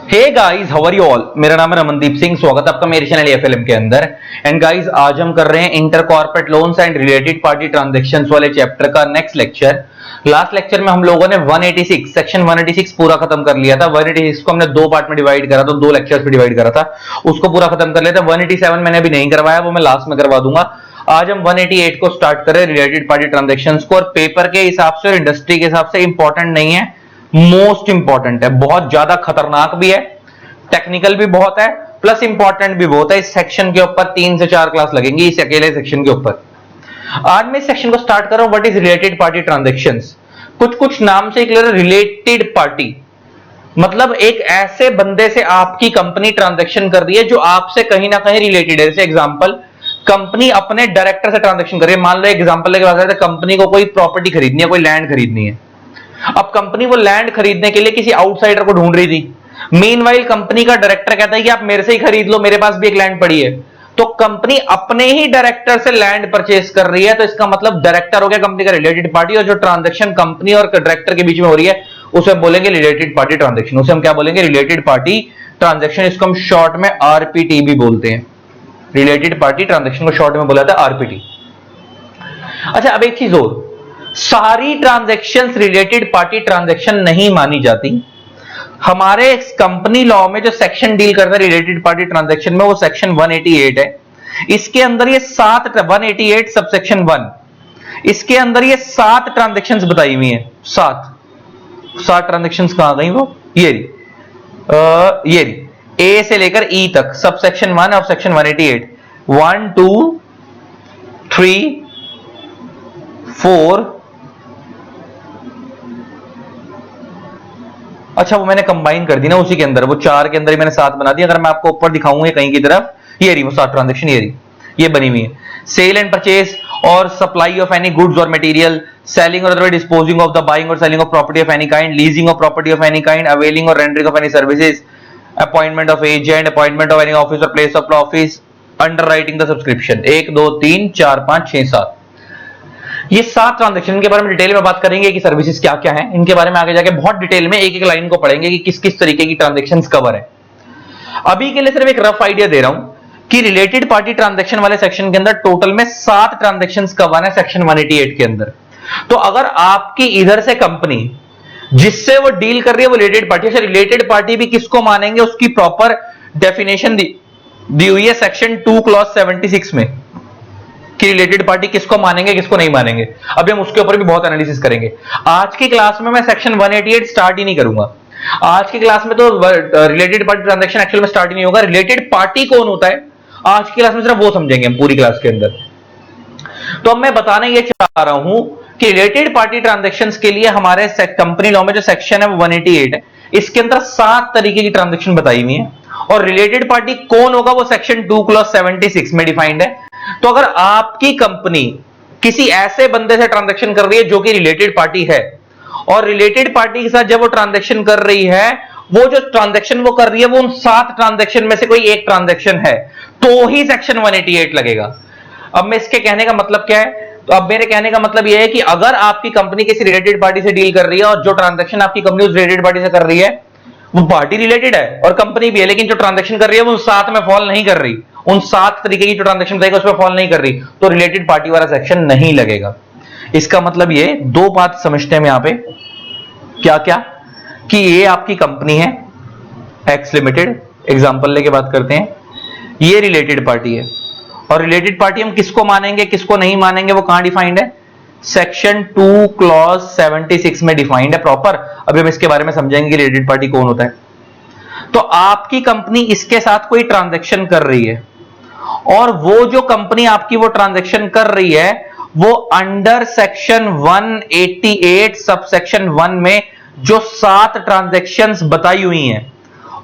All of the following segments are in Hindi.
Hey guys, how are you all. मेरा नाम है रमनदीप सिंह। स्वागत है आपका मेरे चैनल एफएलएम के अंदर। एंड गाइस, आज हम कर रहे हैं inter corporate loans and related party transactions वाले चैप्टर का नेक्स्ट लेक्चर। लास्ट लेक्चर में हम लोगों ने 186 सेक्शन 186 पूरा खत्म कर लिया था। 186 को हमने दो पार्ट में डिवाइड करा था, दो लेक्चर्स में डिवाइड करा था, उसको पूरा खत्म कर लिया था। 187 मैंने अभी नहीं करवाया, वो मैं लास्ट में करवा दूंगा। आज हम 188 को स्टार्ट करें, रिलेटेड पार्टी ट्रांजैक्शंस को। और पेपर के हिसाब से और इंडस्ट्री के हिसाब से इंपॉर्टेंट नहीं है, मोस्ट इंपॉर्टेंट है, बहुत ज्यादा खतरनाक भी है, टेक्निकल भी बहुत है, प्लस इंपॉर्टेंट भी बहुत है। इस सेक्शन के ऊपर 3 से 4 क्लास लगेंगी, इस अकेले सेक्शन के ऊपर। आज मैं इस सेक्शन को स्टार्ट कर रहा हूं, what is related party transactions. कुछ नाम से क्लियर, रिलेटेड पार्टी मतलब एक ऐसे बंदे से आपकी कंपनी ट्रांजैक्शन कर रही है जो आपसे कहीं ना कहीं रिलेटेड है। जैसे एग्जांपल, कंपनी अपने डायरेक्टर से ट्रांजैक्शन कर रही है। मान लो एग्जांपल लेके बात करते हैं, कंपनी को कोई प्रॉपर्टी खरीदनी है, कोई लैंड खरीदनी है। अब कंपनी वो लैंड खरीदने के लिए किसी आउटसाइडर को ढूंढ रही थी। मीनवाइल कंपनी का डायरेक्टर कहता है कि आप मेरे से ही खरीद लो, मेरे पास भी एक लैंड पड़ी है। तो कंपनी अपने ही डायरेक्टर से लैंड परचेज कर रही है, तो इसका मतलब डायरेक्टर हो गया कंपनी का रिलेटेड पार्टी। और जो ट्रांजैक्शन कंपनी और डायरेक्टर के बीच में हो रही है उसे हम बोलेंगे रिलेटेड पार्टी ट्रांजैक्शन। उसे हम क्या बोलेंगे? Related party transaction. इसको हम शॉर्ट में आरपीटी भी बोलते हैं। रिलेटेड पार्टी ट्रांजैक्शन को शॉर्ट में बोला जाता है आरपीटी। अच्छा, अब एक चीज और, सारी ट्रांजैक्शंस रिलेटेड पार्टी ट्रांजैक्शन नहीं मानी जाती। हमारे कंपनी लॉ में जो सेक्शन डील करता है रिलेटेड पार्टी ट्रांजैक्शन में, वो सेक्शन 188 है। इसके अंदर ये 188 सबसेक्शन 1, इसके अंदर ये 7 ट्रांजैक्शंस बताई हुई हैं। 7 ट्रांजैक्शंस कहां गई? वो ये रही ए से लेकर ई तक, सबसेक्शन 1 ऑफ सेक्शन 188। 1 2 3 4। अच्छा, वो मैंने कंबाइन कर दी ना उसी के अंदर, वो 4 के अंदर ही मैंने 7 बना दी। अगर मैं आपको ऊपर दिखाऊंगा कहीं की तरफ, ये रही वो 7 ट्रांजैक्शन, ये बनी हुई है। सेल एंड परचेज और सप्लाई ऑफ एनी गुड्स और मटेरियल, सेलिंग और otherwise disposing of the buying और selling of property of any kind, leasing of property of any kind, availing और rendering of any services, appointment of agent, appointment of any office और place of office, underwriting the subscription. 1 2 3 4 5 6 7, ये 7 ट्रांजैक्शन के बारे में डिटेल में बात करेंगे कि सर्विसेज क्या क्या है। इनके बारे में आगे जाके बहुत डिटेल में एक एक लाइन को पढ़ेंगे कि किस किस तरीके की ट्रांजैक्शंस कवर है। अभी के लिए सिर्फ एक रफ आइडिया दे रहा हूं कि रिलेटेड पार्टी ट्रांजैक्शन वाले सेक्शन के अंदर टोटल में 7 ट्रांजैक्शंस कवर है सेक्शन 188 के अंदर। तो अगर आपकी इधर से कंपनी जिससे वो डील कर रही है वो रिलेटेड पार्टी है, रिलेटेड पार्टी भी किसको मानेंगे उसकी प्रॉपर डेफिनेशन दी हुई है सेक्शन 2 क्लॉज 76 में कि रिलेटेड पार्टी किसको मानेंगे किसको नहीं मानेंगे। अभी हम उसके ऊपर भी बहुत एनालिसिस करेंगे। आज की क्लास में मैं सेक्शन 188 स्टार्ट ही नहीं करूंगा। आज की क्लास में तो रिलेटेड पार्टी ट्रांजैक्शन एक्चुअल में स्टार्ट ही नहीं होगा। रिलेटेड पार्टी कौन होता है आज की क्लास में सिर्फ वो समझेंगे हम पूरी क्लास के अंदर। तो अब मैं बताना ये चाह रहा हूं कि रिलेटेड पार्टी ट्रांजैक्शंस के लिए हमारे कंपनी लॉ में जो सेक्शन है वो 188 है। इसके अंदर 7 तरीके की ट्रांजैक्शन बताई हुई है और रिलेटेड पार्टी कौन होगा वो सेक्शन 2 क्लॉज 76 में डिफाइंड है। तो अगर आपकी कंपनी किसी ऐसे बंदे से ट्रांजैक्शन कर रही है जो कि रिलेटेड पार्टी है, और रिलेटेड पार्टी के साथ जब वो ट्रांजैक्शन कर रही है, वो जो ट्रांजैक्शन वो कर रही है वो उन 7 ट्रांजैक्शन में से कोई एक ट्रांजैक्शन है, तो ही सेक्शन 188 लगेगा। अब मैं इसके कहने का मतलब क्या है? तो अब मेरे कहने का मतलब यह है कि अगर आपकी कंपनी किसी रिलेटेड पार्टी से डील कर रही है और जो ट्रांजैक्शन आपकी कंपनी उस रिलेटेड पार्टी से कर रही है वो पार्टी रिलेटेड है और कंपनी भी है, लेकिन जो ट्रांजैक्शन कर रही है वो 7 में फॉल नहीं कर रही, उन 7 तरीके की जो ट्रांजैक्शन रहेगा उसमें फॉल नहीं कर रही, तो रिलेटेड पार्टी वाला सेक्शन नहीं लगेगा। इसका मतलब ये दो बात समझते हैं यहां पे, क्या क्या, कि ये आपकी कंपनी है एक्स लिमिटेड, एग्जांपल लेके बात करते हैं, ये रिलेटेड पार्टी है। और रिलेटेड पार्टी हम किसको मानेंगे किसको नहीं मानेंगे वो कहां डिफाइंड है? सेक्शन 2 क्लॉज 76 में डिफाइंड है प्रॉपर। अभी हम इसके बारे में समझेंगे रिलेटेड पार्टी कौन होता है। तो आपकी कंपनी इसके साथ कोई ट्रांजैक्शन कर रही है और वो जो कंपनी आपकी वो ट्रांजैक्शन कर रही है वो अंडर सेक्शन 188 सब सेक्शन 1 में जो 7 ट्रांजैक्शंस बताई हुई हैं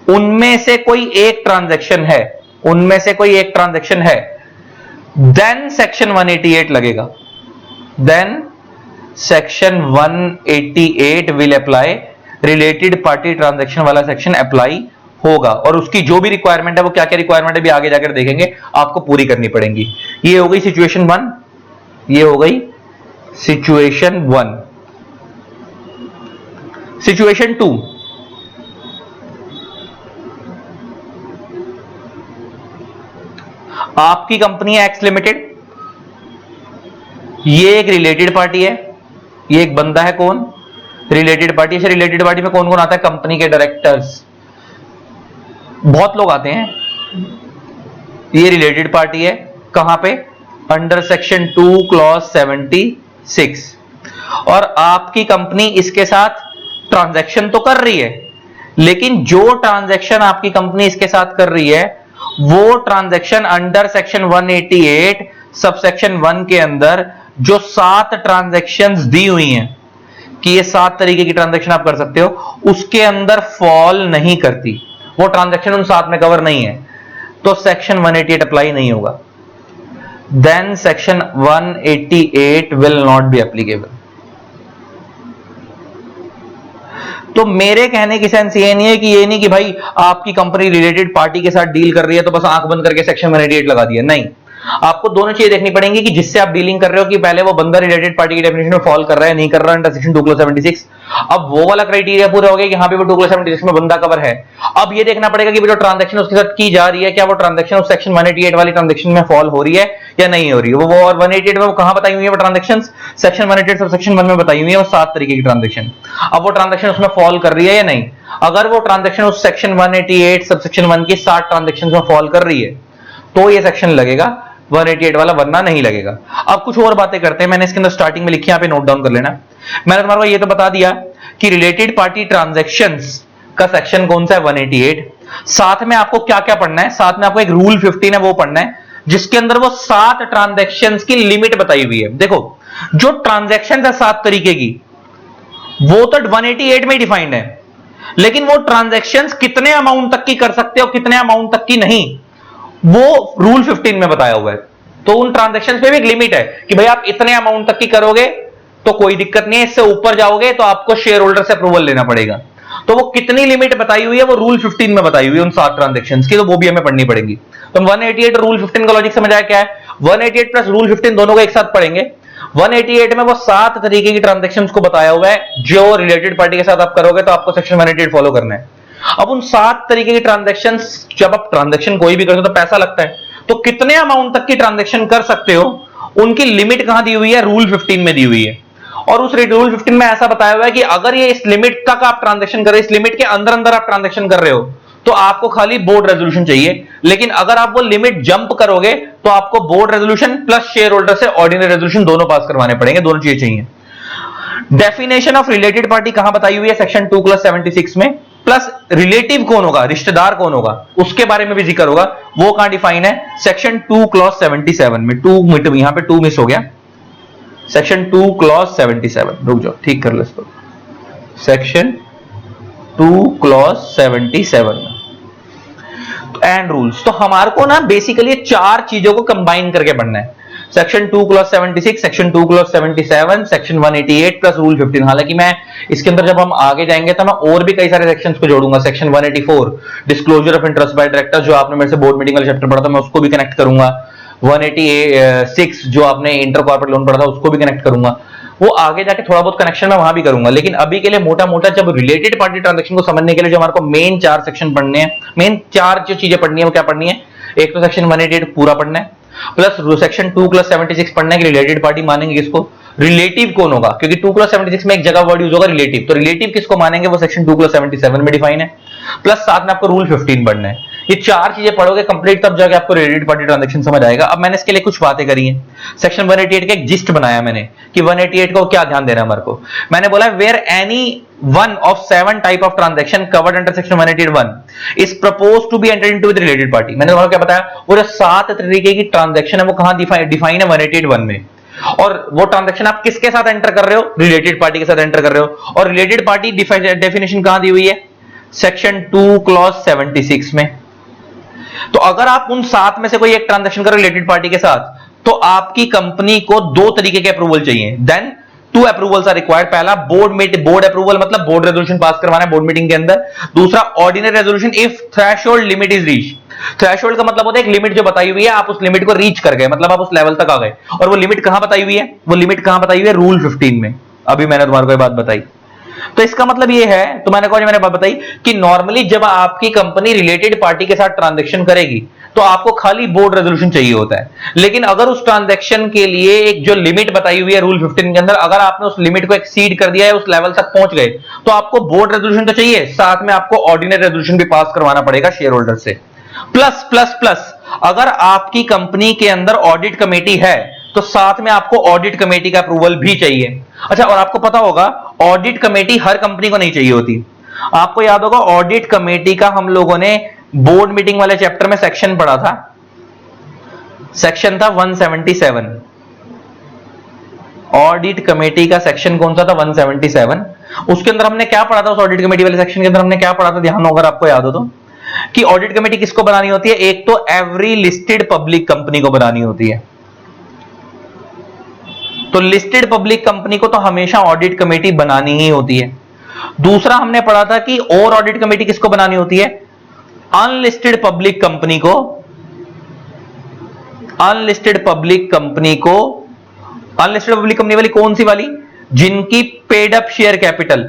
उनमें से कोई एक ट्रांजैक्शन है, उनमें से कोई एक ट्रांजैक्शन है, देन सेक्शन 188 लगेगा। Then section 188 will apply, related party transaction वाला सेक्शन अप्लाई होगा। और उसकी जो भी रिक्वायरमेंट है वो क्या क्या रिक्वायरमेंट है भी आगे जाकर देखेंगे, आपको पूरी करनी पड़ेगी। ये हो गई सिचुएशन 1, ये हो गई सिचुएशन 1। सिचुएशन 2, आपकी कंपनी है एक्स लिमिटेड, ये एक रिलेटेड पार्टी है, ये एक बंदा है कौन, रिलेटेड पार्टी। ऐसे रिलेटेड पार्टी में कौन कौन आता है, कंपनी के डायरेक्टर्स, बहुत लोग आते हैं। ये रिलेटेड पार्टी है, कहां पे, अंडर सेक्शन 2 क्लॉज 76। और आपकी कंपनी इसके साथ ट्रांजैक्शन तो कर रही है, लेकिन जो ट्रांजैक्शन आपकी कंपनी इसके साथ कर रही है वो ट्रांजैक्शन अंडर सेक्शन 188 सबसेक्शन 1 के अंदर जो 7 ट्रांजैक्शंस दी हुई हैं कि ये 7 तरीके की ट्रांजैक्शन आप कर सकते हो, उसके अंदर फॉल नहीं करती, वो ट्रांजैक्शन उन 7 में कवर नहीं है, तो सेक्शन 188 अप्लाई नहीं होगा। Then section 188 will not be applicable. तो मेरे कहने की सेंस ये नहीं है कि ये नहीं कि भाई आपकी कंपनी रिलेटेड पार्टी के साथ डील कर रही है तो बस आंख बंद करके सेक्शन 188 लगा दिया, नहीं। आपको दोनों चीजें देखनी पड़ेंगी कि जिससे आप डीलिंग कर रहे हो कि पहले वो बंदा रिलेटेड पार्टी की डेफिनेशन में फॉल कर रहा है, नहीं कर रहा है अंडर सेक्शन 276। अब वो वाला क्राइटेरिया पूरा हो गया कि हाँ भी वो 276 में बंदा कवर है। अब ये देखना पड़ेगा कि जो ट्रांजैक्शन उसके साथ की जा रही है क्या वो ट्रांजैक्शन उस सेक्शन 188 वाली ट्रांजैक्शन में फॉल हो रही है या नहीं हो रही है। वो और 188 में वो कहां बताई हुई है वो ट्रांजैक्शन, सेक्शन 188 सब सेक्शन 1 में बताई हुई है वो 7 तरीके की ट्रांजैक्शन। अब वो ट्रांजैक्शन उसमें फॉल कर रही है या नहीं, अगर वो ट्रांजैक्शन उस सेक्शन 188 सब सेक्शन 1 की 7 ट्रांजैक्शन में फॉल कर रही है तो ये सेक्शन लगेगा, 188 वाला वरना नहीं लगेगा। अब कुछ और बातें करते हैं, मैंने इसके अंदर स्टार्टिंग में लिखी, यहां पे नोट डाउन कर लेना। मैंने तुम्हारे को ये तो बता दिया कि रिलेटेड पार्टी ट्रांजैक्शंस का सेक्शन कौन सा है, 188। साथ में आपको क्या क्या पढ़ना है, साथ में आपको एक रूल 15 है वो पढ़ना है जिसके अंदर वो 7 ट्रांजैक्शंस की लिमिट बताई हुई है। देखो जो ट्रांजैक्शन है 7 तरीके की वो तो 188 में डिफाइंड है, लेकिन वो ट्रांजैक्शंस कितने अमाउंट तक की कर सकते हो कितने अमाउंट तक की नहीं वो रूल 15 में बताया हुआ है। तो उन ट्रांजैक्शंस पे भी एक लिमिट है कि भाई आप इतने अमाउंट तक की करोगे तो कोई दिक्कत नहीं है, इससे ऊपर जाओगे तो आपको शेयर होल्डर से अप्रूवल लेना पड़ेगा। तो वो कितनी लिमिट बताई हुई है वो रूल 15 में बताई हुई है उन 7 ट्रांजैक्शंस की, तो वो भी हमें पढ़नी पड़ेगी। तो 188 और रूल 15 का लॉजिक समझ आया क्या है, 188 प्लस रूल 15 दोनों को एक साथ पढ़ेंगे। 188 में वो 7 तरीके की ट्रांजैक्शंस को बताया हुआ है जो रिलेटेड पार्टी के साथ आप करोगे तो आपको सेक्शन 188 फॉलो करना है। अब उन 7 तरीके की ट्रांजैक्शंस, जब आप ट्रांजैक्शन कोई भी करते हो तो पैसा लगता है, तो कितने अमाउंट तक की ट्रांजैक्शन कर सकते हो उनकी लिमिट कहां दी हुई है, रूल 15 में दी हुई है। और उस रूल 15 में ऐसा बताया हुआ है कि अगर ये इस लिमिट तक आप ट्रांजैक्शन कर रहे हो, इस लिमिट के अंदर अंदर आप ट्रांजैक्शन कर रहे हो तो आपको खाली बोर्ड रेजोल्यूशन चाहिए, लेकिन अगर आप वो लिमिट जंप करोगे तो आपको board resolution plus share holder से ऑर्डिनरी रेजोल्यूशन दोनों पास करवाने पड़ेंगे, दोनों चीजें चाहिए। डेफिनेशन ऑफ रिलेटेड पार्टी कहां बताई हुई है, सेक्शन 2+76 में। प्लस रिलेटिव कौन होगा, रिश्तेदार कौन होगा, उसके बारे में भी जिक्र होगा, वो कहां डिफाइन है, सेक्शन 2+77 में। 2 यहां पे 2 मिस हो गया, सेक्शन 2+77, रुक जाओ ठीक कर लो इसको, सेक्शन 2+77 में। एंड रूल्स, तो हमारे को ना बेसिकली 4 चीजों को कंबाइन करके पढ़ना है, section 2+76, section 2+77, section 188 plus rule 15। हालांकि मैं इसके अंदर जब हम आगे जाएंगे तो मैं और भी कई सारे सेक्शंस को जोड़ूंगा, section 184 disclosure of interest by director जो आपने मेरे से बोर्ड मीटिंग वाले चैप्टर पढ़ा था मैं उसको भी कनेक्ट करूंगा, 186 जो आपने इंटर कॉर्पोरेट लोन पढ़ा था उसको भी कनेक्ट करूंगा, वो आगे जाके थोड़ा बहुत कनेक्शन मैं वहां भी करूंगा। लेकिन अभी के लिए मोटा मोटा जब रिलेटेड पार्टी ट्रांजैक्शन को समझने के लिए जो हमारे को मेन 4 सेक्शन पढ़ने हैं, मेन 4 जो चीजें पढ़नी है वो क्या पढ़नी है, एक तो सेक्शन 188 पूरा पढ़ना है, प्लस सेक्शन 2+76 पढ़ना है कि रिलेटेड पार्टी मानेंगे किसको, रिलेटिव कौन होगा, क्योंकि 2+76 में एक जगह वर्ड यूज होगा रिलेटिव, तो रिलेटिव किसको मानेंगे वो सेक्शन 2+77 में डिफाइन है। प्लस साथ में आपको रूल 15 पढ़ना है। ये 4 चीजें पढ़ोगे कंप्लीट तब जाके आपको रिलेटेड पार्टी ट्रांजैक्शन समझ आएगा। अब मैंने इसके लिए कुछ बातें करी हैं, सेक्शन 188 का एक जिस्ट बनाया मैंने कि 188 को क्या ध्यान देना हमारे को। मैंने बोला where any one of 7 type of transaction covered under section 181 is proposed to be entered into with related party। मैंने तुम्हारा क्या बताया, वो जो 7 तरीके की ट्रांजैक्शन है वो कहां डिफाइन है 188 में, और वो ट्रांजैक्शन आप किसके साथ एंटर कर रहे हो, रिलेटेड पार्टी के साथ एंटर कर रहे हो, और रिलेटेड पार्टी डेफिनेशन कहां दी हुई है, सेक्शन 2+76 में। तो अगर आप उन 7 में से कोई एक ट्रांजैक्शन करो रिलेटेड पार्टी के साथ तो आपकी कंपनी को 2 तरीके के अप्रूवल चाहिए, देन 2 अप्रूवल्स आर रिक्वायर्ड। पहला बोर्ड अप्रूवल मतलब बोर्ड रेजोल्यूशन पास करवाना है बोर्ड मीटिंग के अंदर, दूसरा ordinary resolution if threshold limit is reach. Threshold का मतलब होता है एक लिमिट जो बताई हुई है आप उस लिमिट को रीच कर गए, मतलब आप उस लेवल तक आ गए, और वो लिमिट कहां बताई हुई है, वो लिमिट कहां बताई हुई है, रूल 15 में। अभी मैंने तुम्हारे को ये बात बताई, तो इसका मतलब ये है, तो मैंने बात बताई कि नॉर्मली जब आपकी कंपनी रिलेटेड पार्टी के साथ ट्रांजैक्शन करेगी तो आपको खाली बोर्ड रेजोल्यूशन चाहिए होता है। लेकिन अगर उस ट्रांजैक्शन के लिए एक जो लिमिट बताई हुई है रूल 15 के अंदर, अगर आपने उस लिमिट को एक्सीड कर दिया है, उस लेवल तक पहुंच गए, तो आपको बोर्ड रेजोल्यूशन तो चाहिए, साथ में आपको ऑर्डिनरी रेजोल्यूशन भी पास करवाना पड़ेगा शेयर होल्डर से। प्लस प्लस प्लस अगर आपकी कंपनी के अंदर ऑडिट कमेटी है तो साथ में आपको ऑडिट कमेटी का अप्रूवल भी चाहिए। अच्छा, और आपको पता होगा ऑडिट कमेटी हर कंपनी को नहीं चाहिए होती। आपको याद होगा ऑडिट कमेटी का हम लोगों ने बोर्ड मीटिंग वाले चैप्टर में सेक्शन पढ़ा था, सेक्शन था 177। ऑडिट कमेटी का सेक्शन कौन सा था? 177। उसके अंदर हमने क्या पढ़ा था? उस ऑडिट कमेटी वाले सेक्शन के अंदर हमने क्या पढ़ा था? ध्यान हो अगर आपको याद हो तो, कि ऑडिट कमेटी किसको बनानी होती है? एक तो एवरी लिस्टेड पब्लिक कंपनी को बनानी होती है। तो लिस्टेड पब्लिक कंपनी को तो हमेशा ऑडिट कमेटी बनानी ही होती है। दूसरा हमने पढ़ा था कि और ऑडिट कमेटी किसको बनानी होती है? अनलिस्टेड पब्लिक कंपनी को, अनलिस्टेड पब्लिक कंपनी को, अनलिस्टेड पब्लिक कंपनी वाली कौन सी वाली? जिनकी paid up share capital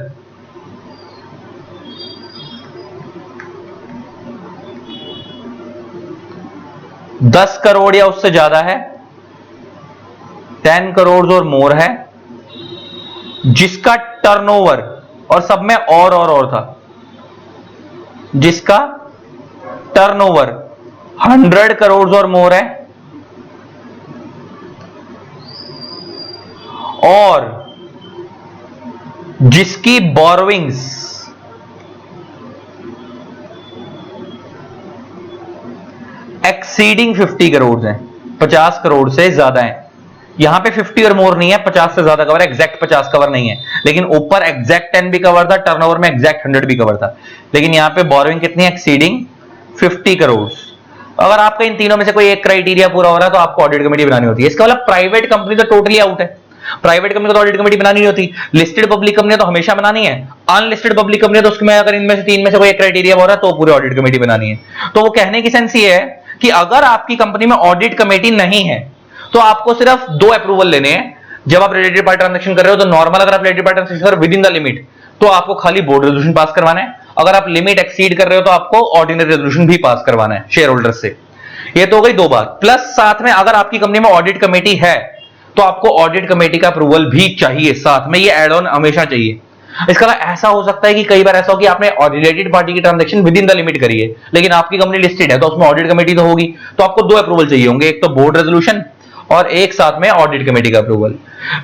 10 crore या उससे ज्यादा है, 10 करोड़ और मोर है, जिसका टर्नओवर, और सब में और था, जिसका टर्नओवर 100 करोड़ और मोर है, और जिसकी बोरोविंग्स एक्सीडिंग 50 करोड़ हैं, 50 करोड़ से ज्यादा है। यहां पे 50 और मोर नहीं है, 50 से ज्यादा कवर है, एग्जैक्ट 50 कवर नहीं है, लेकिन ऊपर एग्जैक्ट 10 भी कवर था, टर्नओवर में एग्जैक्ट 100 भी कवर था। लेकिन यहां पे बोरोइंग कितनी है? एक्सीडिंग 50 करोड़। अगर आपका इन तीनों में से कोई एक क्राइटेरिया पूरा हो रहा है तो आपको ऑडिट कमेटी बनानी होती है। इसका मतलब प्राइवेट कंपनी तो टोटली आउट है, प्राइवेट कंपनी को तो ऑडिट कमेटी बनानी नहीं होती। लिस्टेड पब्लिक कंपनी तो हमेशा बनानी है, अनलिस्टेड पब्लिक कंपनी तो उसमें अगर इनमें से तीन में से कोई एक क्राइटेरिया हो रहा है तो पूरी ऑडिट कमेटी बनानी है। तो वो कहने की सेंस ये है कि अगर आपकी कंपनी में ऑडिट कमेटी नहीं है तो आपको सिर्फ 2 अप्रूवल लेने हैं। जब आप रिलेटेड पार्टी ट्रांजैक्शन कर रहे हो तो नॉर्मल, अगर आप रिलेटेड पार्टी ट्रांजैक्शन कर विद इन द लिमिट तो आपको खाली बोर्ड रेजोल्यूशन पास करवाना है। अगर आप लिमिट एक्सीड कर रहे हो तो आपको ऑर्डिनरी रेजोल्यूशन भी पास करवाना है शेयर होल्डर से। ये तो हो गई 2 बात। प्लस साथ में अगर आपकी कंपनी में ऑडिट कमेटी है तो आपको ऑडिट कमेटी का अप्रूवल भी चाहिए साथ में, ये एड ऑन हमेशा चाहिए। इसका ऐसा हो सकता है कि कई बार ऐसा हो कि आपने रिलेटेड पार्टी की transaction with in the limit करी है, लेकिन आपकी कंपनी लिस्टेड है तो उसमें ऑडिट कमेटी तो होगी, तो आपको 2 अप्रूवल चाहिए होंगे, एक तो बोर्ड रेजोल्यूशन और एक साथ में ऑडिट कमेटी का अप्रूवल।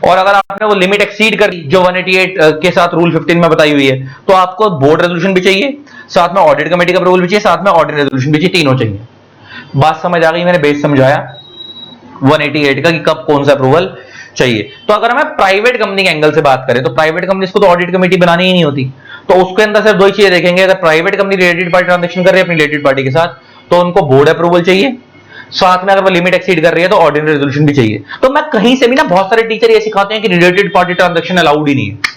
और अगर आपने वो लिमिट एक्सीड कर दी जो 188 के साथ रूल 15 में बताई हुई है तो आपको बोर्ड रेजोल्यूशन भी चाहिए, साथ में ऑडिट कमेटी का अप्रूवल भी चाहिए, साथ में ऑडिट रेजोल्यूशन भी चाहिए, तीनों चाहिए। बात समझ आ गई? मैंने बेस समझाया 188 का कि कब कौन सा अप्रूवल चाहिए। तो अगर हमें प्राइवेट कंपनी के एंगल से बात करें तो प्राइवेट कंपनी को तो ऑडिट कमेटी बनानी ही नहीं होती, तो उसके अंदर सिर्फ 2 ही चीजें देखेंगे। अगर private company related party transaction कर रही है अपनी रिलेटेड पार्टी के साथ तो उनको बोर्ड अप्रूवल चाहिए, साथ में अगर वो लिमिट एक्सीड कर रही है तो ऑर्डिनरी रेजोल्यूशन भी चाहिए। तो मैं कहीं से भी ना, बहुत सारे टीचर ये सिखाते हैं कि रिलेटेड पार्टी ट्रांजैक्शन अलाउड ही नहीं है।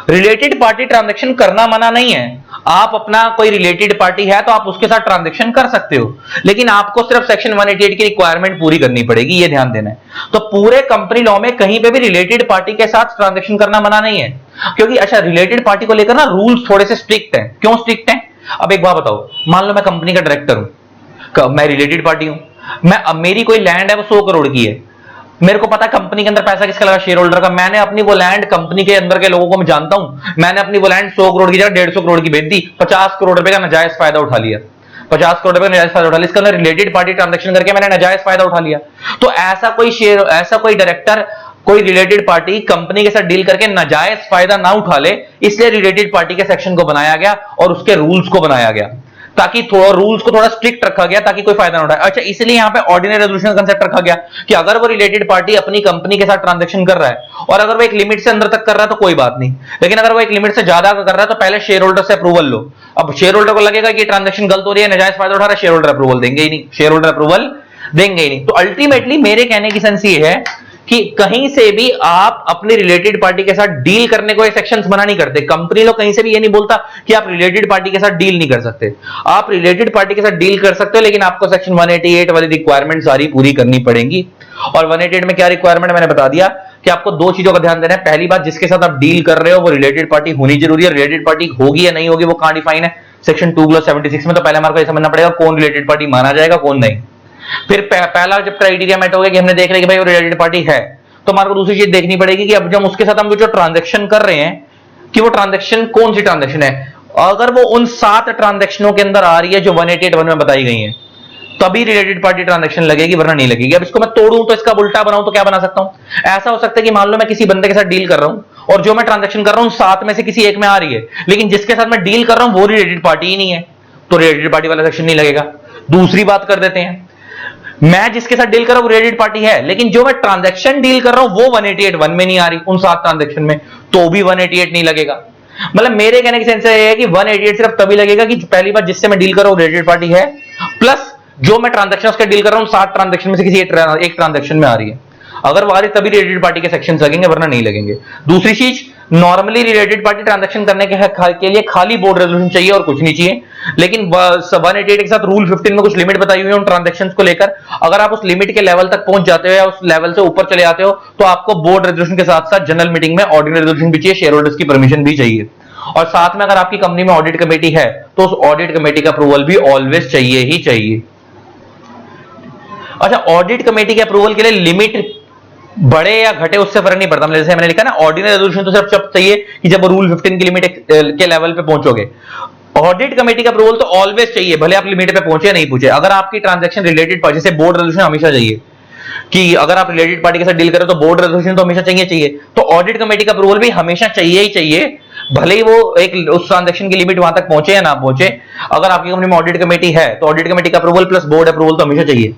रिलेटेड पार्टी ट्रांजैक्शन करना मना नहीं है, आप अपना कोई रिलेटेड पार्टी है तो आप उसके साथ ट्रांजैक्शन कर सकते हो, लेकिन आपको सिर्फ सेक्शन 188 की रिक्वायरमेंट पूरी करनी पड़ेगी, ये ध्यान देना है। तो पूरे कंपनी लॉ में कहीं पे भी रिलेटेड पार्टी के साथ ट्रांजैक्शन करना मना नहीं है, क्योंकि अच्छा रिलेटेड पार्टी को लेकर ना रूल्स थोड़े से स्ट्रिक्ट हैं। क्यों स्ट्रिक्ट हैं? अब एक बात बताओ, मान लो मैं कंपनी का डायरेक्टर हूं, मैं रिलेटेड पार्टी हूं, मेरी कोई लैंड है वो 100 करोड़ की है, मेरे को पता कंपनी के अंदर पैसा किसका लगा? शेयर होल्डर का। मैंने अपनी वो लैंड, कंपनी के अंदर के लोगों को मैं जानता हूं, मैंने अपनी वो लैंड 100 करोड़ की जगह 150 करोड़ की बेच दी, 50 करोड़ रुपए का नाजायज फायदा उठा लिया, 50 करोड़ रुपए का नाजायज फायदा उठा लिया, इसके अंदर रिलेटेड पार्टी ट्रांजैक्शन करके मैंने नाजायज फायदा उठा लिया। तो ऐसा कोई डायरेक्टर, कोई रिलेटेड पार्टी कंपनी के साथ डील करके नाजायज फायदा ना उठा ले, इसलिए रिलेटेड पार्टी के सेक्शन को बनाया गया और उसके रूल्स को बनाया गया, ताकि थोड़ा रूल्स को थोड़ा स्ट्रिक्ट रखा गया ताकि कोई फायदा ना उठाए। अच्छा, इसलिए यहां पे ऑर्डिनरी रेजोल्यूशन कंसेप्ट रखा गया कि अगर वो रिलेटेड पार्टी अपनी कंपनी के साथ ट्रांजैक्शन कर रहा है और अगर वो एक लिमिट से अंदर तक कर रहा है तो कोई बात नहीं, लेकिन अगर वो एक लिमिट से ज्यादा कर रहा है तो पहले शेयर होल्डर से अप्रूवल लो। अब शेयर होल्डर को लगेगा कि ट्रांजैक्शन गलत हो रही है, नाजायज फायदा उठा रहा है, शेयर होल्डर अप्रूवल देंगे ही नहीं, शेयर होल्डर अप्रूवल देंगे ही नहीं। तो अल्टीमेटली मेरे कहने की सेंस ये है कि कहीं से भी आप अपनी रिलेटेड पार्टी के साथ डील करने को ये सेक्शंस मना नहीं करते। कंपनी लोग कहीं से भी ये नहीं बोलता कि आप रिलेटेड पार्टी के साथ डील नहीं कर सकते। आप रिलेटेड पार्टी के साथ डील कर सकते हो, लेकिन आपको सेक्शन 188 वाली रिक्वायरमेंट सारी पूरी करनी पड़ेगी। और 188 में क्या रिक्वायरमेंट मैंने बता दिया कि आपको 2 चीजों का ध्यान देना है। पहली बात, जिसके साथ आप डील कर रहे हो वो रिलेटेड पार्टी होनी जरूरी है। रिलेटेड पार्टी होगी या नहीं होगी वो कहां डिफाइन है? सेक्शन 276 में। तो पहले हमारे को समझना पड़ेगा कौन रिलेटेड पार्टी माना जाएगा कौन नहीं। फिर पहला जब क्राइटेरिया मेट हो गया कि हमने देख लिया कि भाई वो रिलेटेड पार्टी है, तो हमारे को दूसरी चीज देखनी पड़ेगी कि अब जब उसके साथ हम जो ट्रांजेक्शन कर रहे हैं कि वो ट्रांजेक्शन कौन सी ट्रांजेक्शन है। अगर वो उन 7 ट्रांजेक्शनों के अंदर आ रही है जो 1881 में बताई गई है, तभी रिलेटेड पार्टी ट्रांजेक्शन लगेगी, वरना नहीं लगेगी। अब इसको मैं तोड़ूं तो इसका उल्टा बनाऊं तो क्या बना सकता हूं? ऐसा हो सकता है कि मान लो मैं किसी बंदे के साथ डील कर रहा हूं और जो मैं ट्रांजेक्शन कर रहा हूं 7 में से किसी एक में आ रही है, लेकिन जिसके साथ मैं डील कर रहा हूं वो रिलेटेड पार्टी ही नहीं है, तो रिलेटेड पार्टी वाला सेक्शन नहीं लगेगा। दूसरी बात कर देते हैं, मैं जिसके साथ डील कर रहा हूं रिलेटेड पार्टी है, लेकिन जो मैं ट्रांजेक्शन डील कर रहा हूं वो 1881 में नहीं आ रही उन 7 ट्रांजेक्शन में, तो भी 188 नहीं लगेगा। मतलब मेरे कहने की सेंस ये है कि 188 सिर्फ तभी लगेगा कि पहली बार जिससे मैं डील कर रहा हूं रिलेटेड पार्टी है, प्लस जो मैं ट्रांजेक्शन उसके डील कर रहा हूं 7 ट्रांजेक्शन में से किसी एक ट्रांजेक्शन में आ रही है। अगर वो आ रही तभी रिलेटेड पार्टी के सेक्शन लगेंगे, वरना नहीं लगेंगे। दूसरी चीज, नॉर्मली रिलेटेड पार्टी ट्रांजेक्शन करने के लिए खाली बोर्ड रेजोल्यूशन चाहिए और कुछ नहीं चाहिए, लेकिन 188 के साथ रूल 15 में कुछ लिमिट बताई हुई है उन ट्रांजेक्शंस को लेकर। अगर आप उस लिमिट के लेवल तक पहुंच जाते हो या उस लेवल से ऊपर चले जाते हो, तो आपको बोर्ड रेजोल्यूशन के साथ साथ जनरल मीटिंग में ऑर्डिनरी रेजोल्यूशन भी चाहिए, शेयर होल्डर्स की परमिशन भी चाहिए, और साथ में अगर आपकी कंपनी में ऑडिट कमेटी है तो उस ऑडिट कमेटी का अप्रूवल भी ऑलवेज चाहिए ही चाहिए। अच्छा, ऑडिट कमेटी के अप्रूवल के लिए लिमिट बढ़े या घटे उससे फर्क नहीं पड़ता। जैसे मैंने लिखा ना, ऑर्डिनरी रेजोल्यूशन तो सिर्फ जब चाहिए कि जब रूल 15 की लिमिट के लेवल पे पहुंचोगे। ऑडिट कमेटी का अप्रूवल तो ऑलवेज चाहिए, भले आप लिमिट पे पहुंचे या नहीं पहुंचे। अगर आपकी ट्रांजैक्शन रिलेटेड पार्टी से, बोर्ड रेजोल्यूशन हमेशा चाहिए कि अगर आप रिलेटेड पार्टी के साथ डील करें तो बोर्ड रेजोल्यूशन तो हमेशा चाहिए, तो ऑडिट कमेटी का अप्रूवल भी हमेशा चाहिए ही चाहिए, भले ही वो एक उस ट्रांजैक्शन की लिमिट वहां तक पहुंचे या ना पहुंचे। अगर आपकी कंपनी में ऑडिट कमेटी है तो ऑडिट कमेटी का अप्रूवल प्लस बोर्ड अप्रूवल तो हमेशा चाहिए।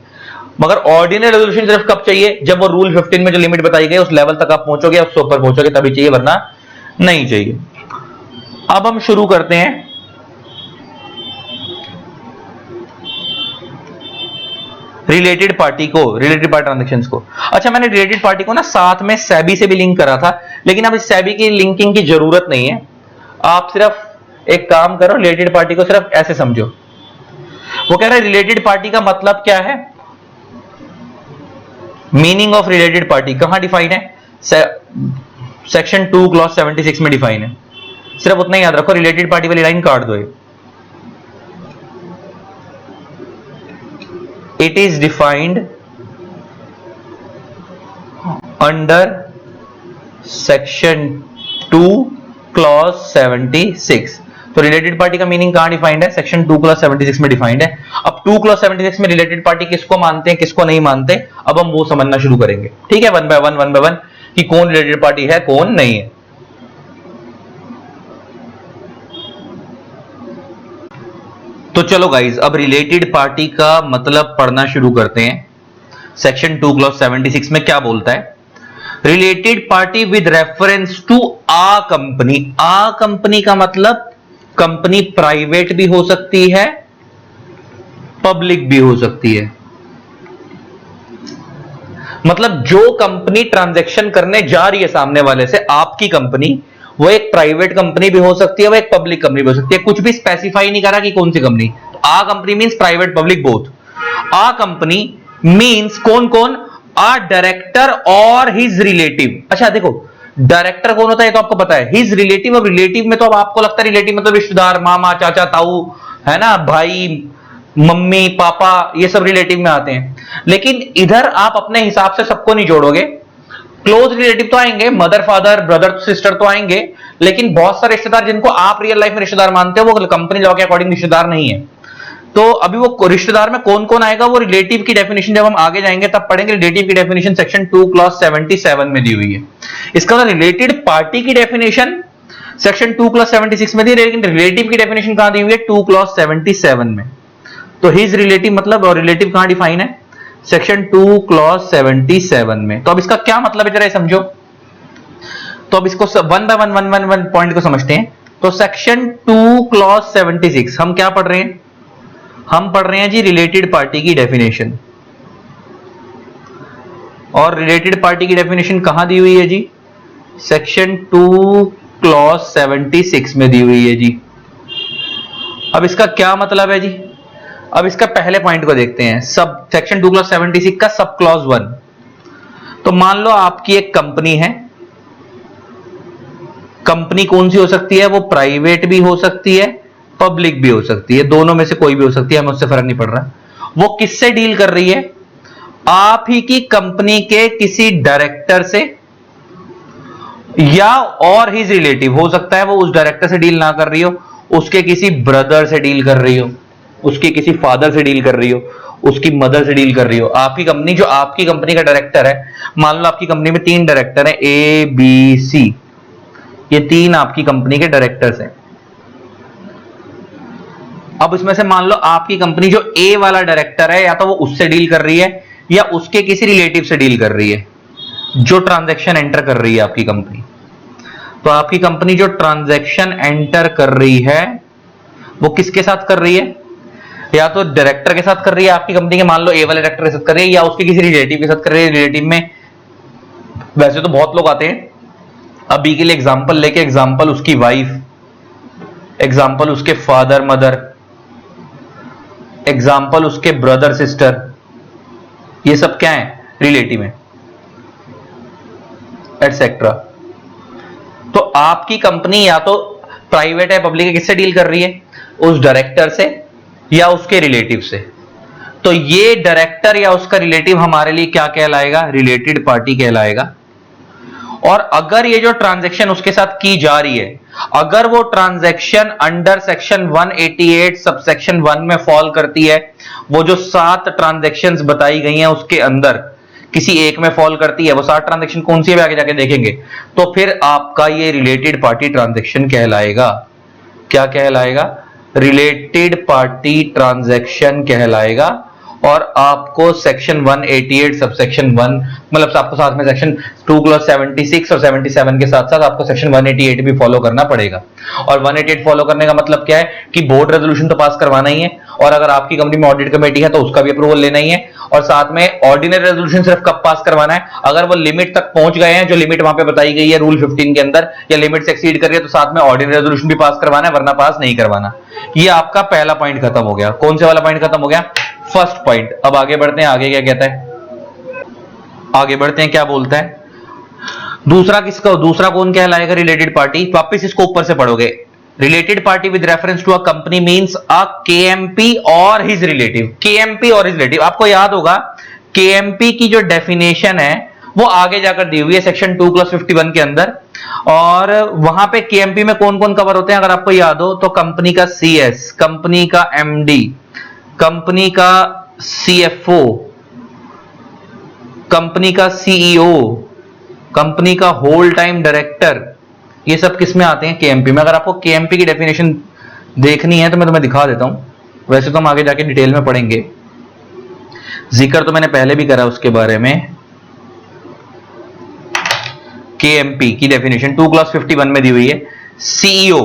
मगर ऑर्डिनरी रेजोल्यूशन सिर्फ कब चाहिए? जब वो रूल 15 में जो लिमिट बताई गई उस लेवल तक आप पहुंचोगे, उससे ऊपर पहुंचोगे तभी चाहिए, वरना नहीं चाहिए। अब हम शुरू करते हैं रिलेटेड पार्टी ट्रांजैक्शंस को। अच्छा, मैंने रिलेटेड पार्टी को ना साथ में सेबी से भी लिंक करा था, लेकिन अब इस सेबी की लिंकिंग की जरूरत नहीं है। आप सिर्फ एक काम करो, रिलेटेड पार्टी को सिर्फ ऐसे समझो। वो कह रहा है रिलेटेड पार्टी का मतलब क्या है, मीनिंग ऑफ रिलेटेड पार्टी कहां डिफाइन है? सेक्शन 2 क्लॉज 76 में डिफाइन है। सिर्फ उतना ही याद रखो, रिलेटेड पार्टी वाली लाइन काट दो। It is defined under section 2 clause 76। तो रिलेटेड पार्टी का मीनिंग कहां डिफाइंड है? सेक्शन 2 क्लॉज 76 में डिफाइंड है। अब 2 क्लॉज 76 में रिलेटेड पार्टी किसको मानते हैं, किसको नहीं मानते, अब हम वो समझना शुरू करेंगे। ठीक है, वन बाय वन कि कौन रिलेटेड पार्टी है, कौन नहीं है। तो चलो गाइज, अब रिलेटेड पार्टी का मतलब पढ़ना शुरू करते हैं। सेक्शन 2 क्लॉज 76 में क्या बोलता है? Related party with reference to a company. A company का मतलब कंपनी प्राइवेट भी हो सकती है, पब्लिक भी हो सकती है। मतलब जो कंपनी ट्रांजैक्शन करने जा रही है सामने वाले से, आपकी कंपनी, वो एक प्राइवेट कंपनी भी हो सकती है, वो एक पब्लिक कंपनी भी हो सकती है। कुछ भी स्पेसिफाई नहीं करा कि कौन सी company. A company means private public both. A company means कौन कौन? आ डायरेक्टर और हिज रिलेटिव। अच्छा देखो, डायरेक्टर कौन होता है तो आपको पता है, हिज रिलेटिव। और रिलेटिव में तो अब आपको लगता है रिलेटिव मतलब रिश्तेदार, मामा, चाचा, ताऊ, है ना, भाई, मम्मी, पापा, ये सब रिलेटिव में आते हैं। लेकिन इधर आप अपने हिसाब से सबको नहीं जोड़ोगे। क्लोज रिलेटिव तो आएंगे, मदर, फादर, ब्रदर, सिस्टर तो आएंगे, लेकिन बहुत सारे रिश्तेदार जिनको आप रियल लाइफ में रिश्तेदार मानते हो वो कंपनी लॉ के अकॉर्डिंग रिश्तेदार नहीं है। तो अभी वो रिश्तेदार में कौन कौन आएगा, वो रिलेटिव की डेफिनेशन जब हम आगे जाएंगे तब पढ़ेंगे। रिलेटिव की डेफिनेशन सेक्शन 2 क्लॉज 77 में दी हुई है। इसका मतलब रिलेटेड पार्टी की डेफिनेशन सेक्शन 2 क्लॉज 76 में दी, लेकिन रिलेटिव की डेफिनेशन कहां दी हुई है? 2 क्लॉज 77 में। तो हिज रिलेटिव मतलब, और रिलेटिव कहां डिफाइन है? सेक्शन 2 क्लॉज 77 में। तो अब इसका क्या मतलब है जरा समझो। तो अब इसको वन बाय वन पॉइंट को समझते हैं। तो सेक्शन 2 क्लॉज 76 हम क्या पढ़ रहे हैं? हम पढ़ रहे हैं जी रिलेटेड पार्टी की डेफिनेशन। और रिलेटेड पार्टी की डेफिनेशन कहां दी हुई है जी? सेक्शन 2 क्लॉज 76 में दी हुई है जी। अब इसका क्या मतलब है जी? अब इसका पहले पॉइंट को देखते हैं। सब सेक्शन 2 क्लॉज 76 का सब क्लॉज 1। तो मान लो आपकी एक कंपनी है। कंपनी कौन सी हो सकती है? वो प्राइवेट भी हो सकती है, पब्लिक भी हो सकती है, दोनों में से कोई भी हो सकती है, हमें उससे फर्क नहीं पड़ रहा। वो किससे डील कर रही है? आप ही की कंपनी के किसी डायरेक्टर से, या और हिज रिलेटिव, हो सकता है वो उस डायरेक्टर से डील ना कर रही हो, उसके किसी ब्रदर से डील कर रही हो, उसके किसी फादर से डील कर रही हो, उसकी मदर से डील कर रही हो। आपकी कंपनी, जो आपकी कंपनी का डायरेक्टर है, मान लो आपकी कंपनी में 3 डायरेक्टर हैं, ए बी सी, ये 3 आपकी कंपनी के डायरेक्टर्स हैं। अब इसमें से मान लो आपकी कंपनी जो ए वाला डायरेक्टर है, या तो वो उससे डील कर रही है या उसके किसी रिलेटिव से डील कर रही है, जो ट्रांजैक्शन एंटर कर रही है आपकी कंपनी। तो आपकी कंपनी जो ट्रांजैक्शन एंटर कर रही है वो किसके साथ कर रही है? या तो डायरेक्टर के साथ कर रही है आपकी कंपनी के, मान लो ए वाले डायरेक्टर के साथ कर रही है, या उसके किसी रिलेटिव के साथ कर रही है। रिलेटिव में वैसे तो बहुत लोग आते हैं, अभी के लिए एग्जांपल लेके, एग्जांपल उसकी वाइफ, एग्जांपल उसके फादर मदर, एग्जांपल उसके ब्रदर सिस्टर, ये सब क्या है? रिलेटिव है, एटसेट्रा। तो आपकी कंपनी या तो प्राइवेट है, पब्लिक है, किससे डील कर रही है? उस डायरेक्टर से या उसके रिलेटिव से। तो ये डायरेक्टर या उसका रिलेटिव हमारे लिए क्या कहलाएगा? रिलेटेड पार्टी कहलाएगा। और अगर ये जो ट्रांजैक्शन उसके साथ की जा रही है, अगर वो ट्रांजैक्शन अंडर सेक्शन 188 सबसेक्शन 1 में फॉल करती है, वो जो 7 ट्रांजैक्शंस बताई गई हैं उसके अंदर किसी एक में फॉल करती है, वो 7 ट्रांजैक्शन कौन सी है आगे जाके देखेंगे, तो फिर आपका ये रिलेटेड पार्टी ट्रांजैक्शन कहलाएगा। क्या कहलाएगा? रिलेटेड पार्टी ट्रांजैक्शन कहलाएगा। और आपको सेक्शन 188 सबसेक्शन 1, मतलब आपको साथ में सेक्शन 2 क्लॉज 76 और 77 के साथ साथ आपको सेक्शन 188 भी फॉलो करना पड़ेगा। और 188 फॉलो करने का मतलब क्या है कि बोर्ड रेजोल्यूशन तो पास करवाना ही है, और अगर आपकी कंपनी में ऑडिट कमेटी है तो उसका भी अप्रूवल लेना ही है, और साथ में ऑर्डिनरी रेजोल्यूशन सिर्फ कब पास करवाना है? अगर वो लिमिट तक पहुंच गए हैं, जो लिमिट वहां पे बताई गई है रूल 15 के अंदर, या लिमिट से एक्सीड कर रही है, तो साथ में ऑर्डिनरी रेजोल्यूशन भी पास करवाना है, वरना पास नहीं करवाना। ये आपका पहला पॉइंट खत्म हो गया। कौन से वाला पॉइंट खत्म हो गया? First point. अब आगे बढ़ते हैं, आगे क्या कहता है? आगे बढ़ते हैं, क्या बोलता है दूसरा? किसका दूसरा कौन कहलाएगा? Related party. वापिस इसको ऊपर से पढ़ोगे। Related party with reference to a company means a KMP और हिज रिलेटिव। केएमपी और हिज रिलेटिव, आपको याद होगा केएमपी की जो डेफिनेशन है वो आगे जाकर दी हुई है सेक्शन 2+51 के अंदर, और वहां पे केएमपी में कौन कौन कवर होते हैं अगर आपको याद हो तो? कंपनी का सीएस, कंपनी का एमडी, कंपनी का सीएफओ, कंपनी का सीईओ, कंपनी का होल टाइम डायरेक्टर, ये सब किस में आते हैं? केएमपी में। अगर आपको केएमपी की डेफिनेशन देखनी है तो मैं तुम्हें दिखा देता हूं, वैसे तो हम आगे जाके डिटेल में पढ़ेंगे, जिक्र तो मैंने पहले भी करा उसके बारे में। केएमपी की डेफिनेशन 2+51 में दी हुई है। CEO,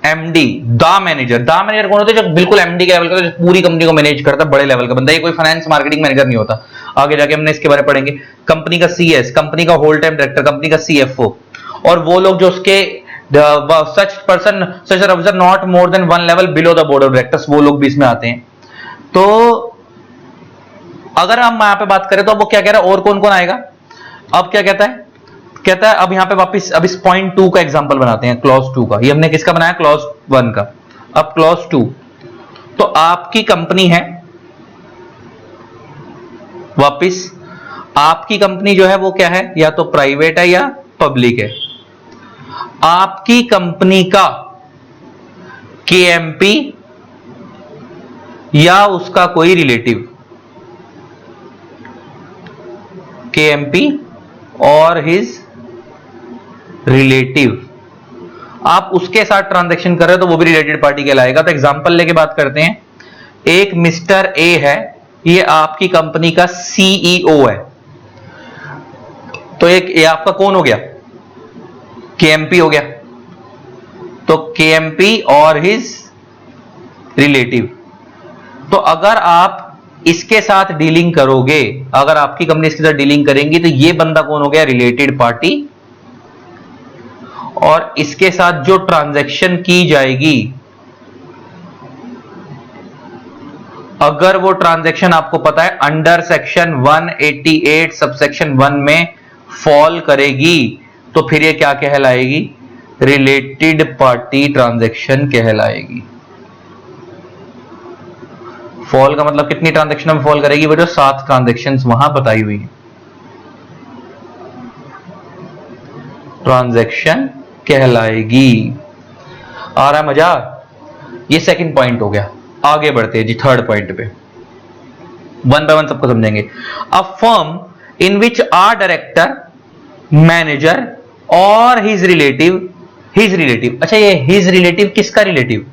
MD, the manager. The manager कौन होता है? जो बिल्कुल एमडी के लेवल का, जो पूरी कंपनी को मैनेज करता है, बड़े लेवल का बंदा। ये कोई फाइनेंस मार्केटिंग मैनेजर नहीं होता, आगे जाके हमने इसके बारे में पढ़ेंगे। कंपनी का सीएस, कंपनी का होल टाइम डायरेक्टर, कंपनी का सीएफओ, और वो लोग जो उसके such person such officer not more than 1 level below the board of directors, वो लोग भी इसमें आते हैं। तो अगर हम यहां पे बात करें तो अब वो क्या कह रहा है, और कौन कौन आएगा? अब क्या कहता है? कहता है अब यहां पे वापस, अब इस पॉइंट 2 का एग्जांपल बनाते हैं, क्लॉज 2 का। ये हमने किसका बनाया? क्लॉज 1 का। अब क्लॉज 2, तो आपकी कंपनी है, वापस आपकी कंपनी जो है वो क्या है? या तो प्राइवेट है या पब्लिक है। आपकी कंपनी का केएमपी या उसका कोई रिलेटिव, केएमपी और हिज रिलेटिव, आप उसके साथ ट्रांजैक्शन कर रहे हो तो वो भी रिलेटेड पार्टी कहलाएगा। तो एग्जांपल लेके बात करते हैं। एक मिस्टर ए है, ये आपकी कंपनी का सीईओ है, तो एक ये आपका कौन हो गया? केएमपी हो गया। तो केएमपी और हिज रिलेटिव। तो अगर आप इसके साथ डीलिंग करोगे, अगर आपकी कंपनी इसके साथ डीलिंग करेंगी, तो ये बंदा कौन हो गया? Related party. और इसके साथ जो ट्रांजैक्शन की जाएगी, अगर वो ट्रांजैक्शन आपको पता है अंडर सेक्शन 188 सबसेक्शन 1 में फॉल करेगी, तो फिर ये क्या कहलाएगी? रिलेटेड पार्टी ट्रांजैक्शन कहलाएगी। फॉल का मतलब कितनी ट्रांजेक्शन में फॉल करेगी? वो जो 7 ट्रांजेक्शन वहां बताई हुई है, ट्रांजैक्शन कहलाएगी। आ रहा है मजा? ये सेकंड पॉइंट हो गया। आगे बढ़ते हैं जी थर्ड पॉइंट पे, वन बाय वन सबको समझेंगे। A firm in which are director, manager और हिज रिलेटिव, अच्छा ये हिज रिलेटिव किसका रिलेटिव?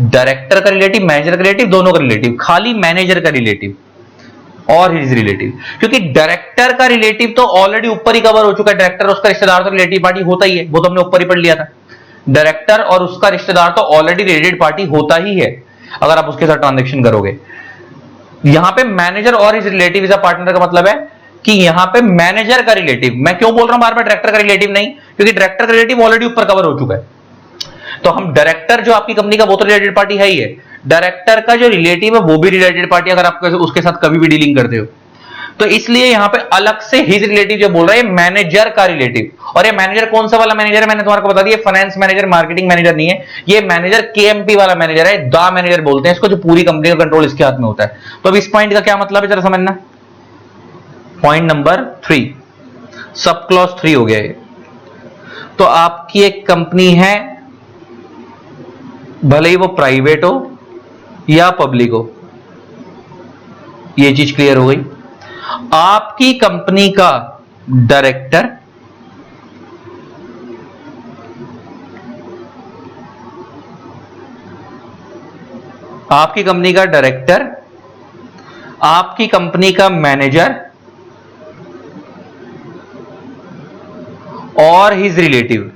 डायरेक्टर का रिलेटिव, मैनेजर का रिलेटिव, दोनों का रिलेटिव, खाली मैनेजर का रिलेटिव और हिज रिलेटिव, क्योंकि डायरेक्टर का रिलेटिव तो ऑलरेडी ऊपर ही कवर हो चुका है। डायरेक्टर उसका रिश्तेदार तो रिलेटिव पार्टी होता ही है, वो तो हमने ऊपर ही पढ़ लिया था। डायरेक्टर और उसका रिश्तेदार तो ऑलरेडी रिलेटेड पार्टी होता ही है अगर आप उसके साथ ट्रांजेक्शन करोगे। यहां पे मैनेजर और his relative is a partner का मतलब है कि यहां पे मैनेजर का रिलेटिव, मैं क्यों बोल रहा हूं बार बार डायरेक्टर का रिलेटिव नहीं, क्योंकि डायरेक्टर का रिलेटिव ऑलरेडी ऊपर कवर हो चुका है। तो हम डायरेक्टर जो आपकी कंपनी का वो तो रिलेटेड पार्टी है ही है, डायरेक्टर का जो रिलेटिव है वो भी रिलेटेड पार्टी, अगर आप उसके साथ कभी भी डीलिंग करते हो तो इसलिए यहां पे अलग से हिज रिलेटिव जो बोल रहा है मैनेजर का रिलेटिव। और ये मैनेजर कौन सा वाला मैनेजर है? मैंने तुम्हारे को बता दिया, फाइनेंस मैनेजर, मार्केटिंग मैनेजर नहीं है ये मैनेजर, केएमपी वाला मैनेजर है, दा मैनेजर बोलते हैं इसको, जो पूरी कंपनी का कंट्रोल इसके हाथ में होता है। तो अब इस पॉइंट का क्या मतलब है जरा समझना। पॉइंट नंबर 3, सब क्लॉज 3 हो गया ये। तो आपकी एक कंपनी है, भले ही वो प्राइवेट हो या पब्लिक हो, ये चीज क्लियर हो गई। आपकी कंपनी का डायरेक्टर आपकी कंपनी का डायरेक्टर, आपकी कंपनी का मैनेजर और हिज रिलेटिव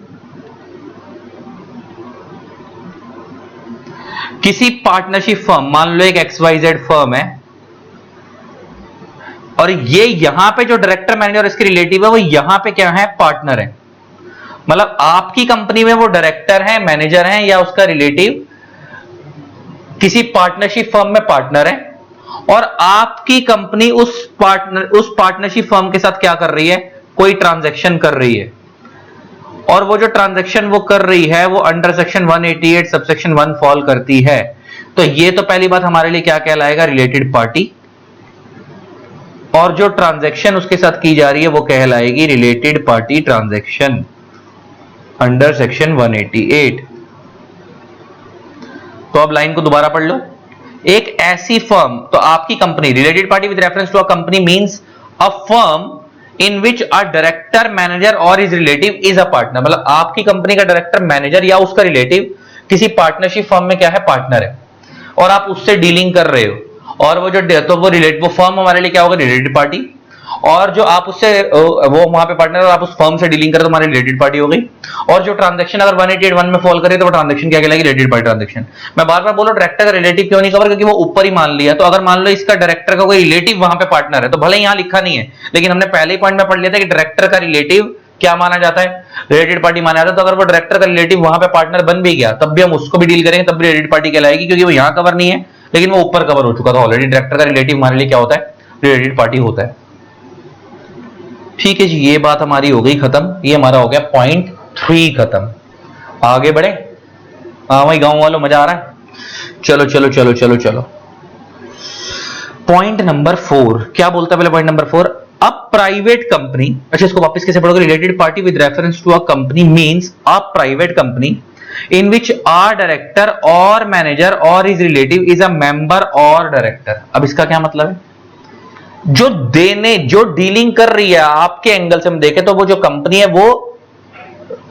किसी पार्टनरशिप फर्म, मान लो एक XYZ फर्म है और ये यहां पे जो डायरेक्टर मैनेजर इसके रिलेटिव है वो यहां पे क्या है? पार्टनर है। मतलब आपकी कंपनी में वो डायरेक्टर है, मैनेजर है या उसका रिलेटिव किसी पार्टनरशिप फर्म में पार्टनर है, और आपकी कंपनी उस पार्टनरशिप फर्म के साथ क्या कर रही है? कोई ट्रांजैक्शन कर रही है, और वो जो ट्रांजैक्शन वो कर रही है वो अंडर सेक्शन 188 सबसेक्शन 1 फॉल करती है। तो ये तो पहली बात हमारे लिए क्या कहलाएगा? Related party. और जो ट्रांजैक्शन उसके साथ की जा रही है वो कहलाएगी related party transaction under section 188। तो अब लाइन को दोबारा पढ़ लो। एक ऐसी फर्म, तो आपकी company, related party with reference to a company means a firm in which a director, manager और his relative is a partner. मतलब आपकी कंपनी का डायरेक्टर, मैनेजर या उसका रिलेटिव किसी पार्टनरशिप फर्म में क्या है? पार्टनर है, और आप उससे डीलिंग कर रहे हो, और वो जो तो वो फर्म हमारे लिए क्या होगा? Related party. और जो आप उससे वो वहां पे पार्टनर और आप उस फर्म से डीलिंग करें तो हमारी रिलेटेड पार्टी हो गई। और जो ट्रांजैक्शन अगर 188(1) में फॉल करे तो वो ट्रांजैक्शन क्या कहलाएगी? Related party transaction. मैं बार बार बोलो डायरेक्टर का रिलेटिव क्यों नहीं कवर? क्योंकि वो ऊपर ही मान लिया। तो अगर मान लो इसका डायरेक्टर का कोई रिलेटिव वहां पे पार्टनर है, तो भले यहां लिखा नहीं है लेकिन हमने पहले ही पॉइंट में पढ़ लिया था कि डायरेक्टर का रिलेटिव क्या माना जाता है? रिलेटेड पार्टी माना जाता है। तो अगर वो डायरेक्टर का रिलेटिव वहां पे पार्टनर बन भी गया तब भी हम उसको भी डील करेंगे, तब भी रिलेटेड पार्टी कहलाएगी, क्योंकि वो यहां कवर नहीं है लेकिन वो ऊपर कवर हो चुका था ऑलरेडी। डायरेक्टर का रिलेटिव हमारे लिए क्या होता है? रिलेटेड पार्टी होता है। ठीक है जी, ये बात हमारी हो गई खत्म। ये हमारा हो गया पॉइंट 3 खत्म। आगे बढ़े? हाँ भाई गांव वालों, मजा आ रहा है? चलो चलो चलो चलो चलो, पॉइंट नंबर 4 क्या बोलता है? पहले point number 4, a private company. अच्छा, इसको वापस कैसे पढ़ोगे? Related party with reference to a company means a private company in which are director और मैनेजर और his relative is a member और डायरेक्टर। अब इसका क्या मतलब है? जो डीलिंग कर रही है, आपके एंगल से हम देखें तो वो जो कंपनी है वो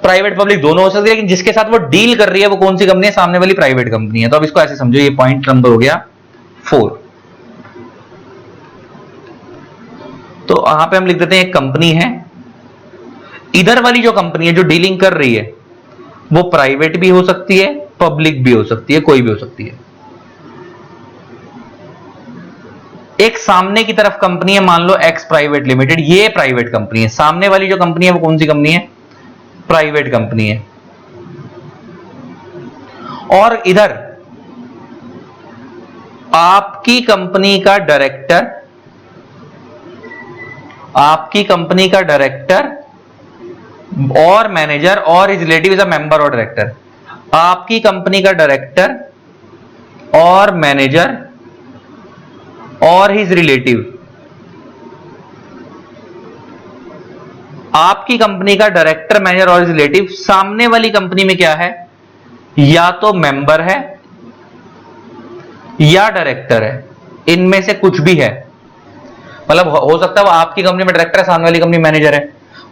प्राइवेट पब्लिक दोनों हो सकती है, लेकिन जिसके साथ वो डील कर रही है वो कौन सी कंपनी है? सामने वाली प्राइवेट कंपनी है। तो अब इसको ऐसे समझो, ये पॉइंट नंबर हो गया 4। तो यहां पे हम लिख देते हैं एक कंपनी है, इधर वाली जो कंपनी है जो डीलिंग कर रही है वो प्राइवेट भी हो सकती है, पब्लिक भी हो सकती है, कोई भी हो सकती है। एक सामने की तरफ कंपनी है, मान लो एक्स प्राइवेट लिमिटेड, ये प्राइवेट कंपनी है। सामने वाली जो कंपनी है वो कौन सी कंपनी है? प्राइवेट कंपनी है। और इधर आपकी कंपनी का डायरेक्टर, आपकी कंपनी का डायरेक्टर और मैनेजर और his relative is a member और डायरेक्टर। आपकी कंपनी का डायरेक्टर और मैनेजर और हिज रिलेटिव। आपकी कंपनी का डायरेक्टर, मैनेजर और रिलेटिव सामने वाली कंपनी में क्या है, या तो मेंबर है या डायरेक्टर है, इनमें से कुछ भी है। मतलब हो सकता है वो आपकी कंपनी में डायरेक्टर है, सामने वाली कंपनी मैनेजर है,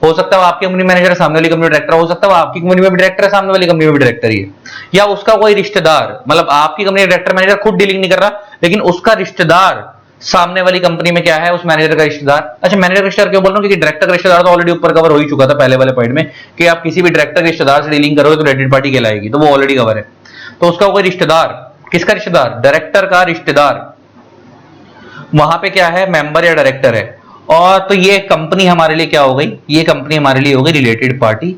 हो सकता है वो आपकी कंपनी मैनेजर है, सामने वाली कंपनी डायरेक्टर, हो सकता है वो आपकी कंपनी में भी डायरेक्टर है, सामने वाली कंपनी में भी डायरेक्टर ही है, या उसका कोई रिश्तेदार, मतलब आपकी कंपनी का डायरेक्टर मैनेजर खुद डीलिंग नहीं कर रहा, लेकिन उसका रिश्तेदार सामने वाली कंपनी में क्या है, उस मैनेजर का रिश्तेदार। अच्छा, मैनेजर का रिश्तेदार क्यों बोल रहा हूं, क्योंकि डायरेक्टर का रिश्तेदार तो ऑलरेडी ऊपर कवर हो ही चुका था पहले वाले पॉइंट में, कि आप किसी भी डायरेक्टर के रिश्तेदार से डीलिंग करोगे तो रिलेटेड पार्टी कहलाएगी, तो वो ऑलरेडी कवर है। तो उसका कोई रिश्तेदार, किसका रिश्तेदार, डायरेक्टर का रिश्तेदार, वहां पे क्या है, मेंबर या डायरेक्टर है। और तो ये कंपनी हमारे लिए क्या हो गई, ये कंपनी हमारे लिए हो गई रिलेटेड पार्टी।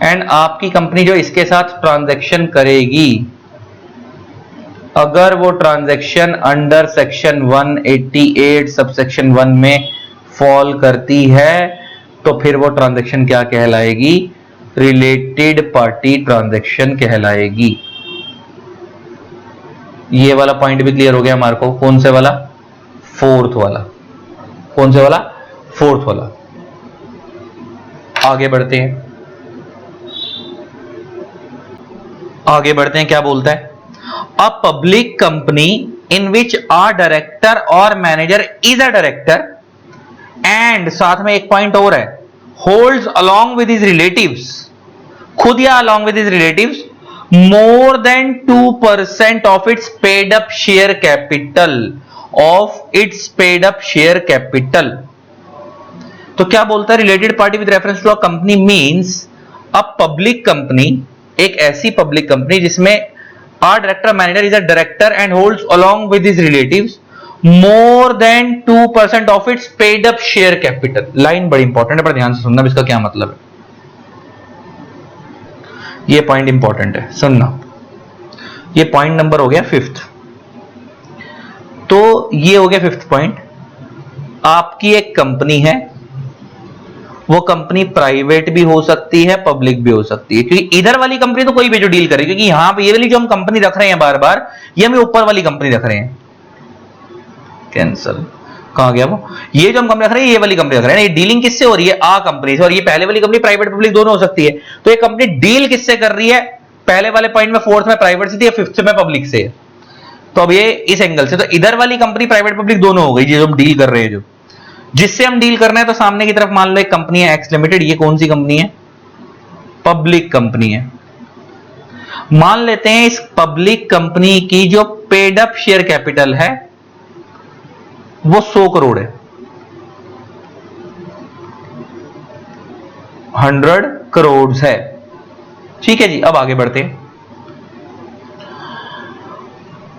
एंड आपकी कंपनी जो इसके साथ ट्रांजैक्शन करेगी, अगर वो ट्रांजैक्शन अंडर सेक्शन 188 सबसेक्शन 1 में फॉल करती है, तो फिर वो ट्रांजैक्शन क्या कहलाएगी, रिलेटेड पार्टी ट्रांजैक्शन कहलाएगी। ये वाला पॉइंट भी क्लियर हो गया हमारे को, कौन से वाला, फोर्थ वाला, कौन से वाला, फोर्थ वाला। आगे बढ़ते हैं, आगे बढ़ते हैं, क्या बोलता है, a public company in which a director और manager is a director and, साथ में एक पॉइंट और है, holds along with his relatives, खुद या along with his relatives, more than 2% of its paid up share capital, of its paid up share capital। तो क्या बोलता है, related party with reference to a company means a public company, एक ऐसी पब्लिक कंपनी जिसमें a director manager is a director and holds along with his relatives more than 2% of its paid up share capital. Line बड़ी इंपॉर्टेंट है, पर ध्यान से सुनना इसका क्या मतलब है, ये पॉइंट इंपॉर्टेंट है, सुनना। ये पॉइंट नंबर हो गया फिफ्थ। तो ये हो गया फिफ्थ पॉइंट। आपकी एक कंपनी है, वो कंपनी प्राइवेट भी हो सकती है, पब्लिक भी हो सकती है, क्योंकि इधर वाली कंपनी तो कोई भी जो डील करे, क्योंकि यहां पे ये वाली जो हम कंपनी रख रहे हैं बार बार, ये हम ऊपर वाली कंपनी रख रहे हैं, कैंसल, कहां गया वो, ये जो हम कंपनी रख रहे हैं ये वाली कंपनी रख रहे हैं, ये डीलिंग किससे हो रही है, आ कंपनी से, और ये पहले वाली कंपनी प्राइवेट पब्लिक दोनों हो सकती है। तो ये कंपनी डील किससे कर रही है, पहले वाले पॉइंट में फोर्थ में प्राइवेट से थी, फिफ्थ में पब्लिक से। तो अब ये इस एंगल से, तो इधर वाली कंपनी प्राइवेट पब्लिक दोनों हो गई, जो हम डील कर रहे हैं, जो जिससे हम डील करना है। तो सामने की तरफ मान लो एक कंपनी है एक्स लिमिटेड, ये कौन सी कंपनी है, पब्लिक कंपनी है। मान लेते हैं इस पब्लिक कंपनी की जो पेड अप शेयर कैपिटल है वो 100 करोड़ है, 100 करोड़ है, ठीक है जी। अब आगे बढ़ते हैं,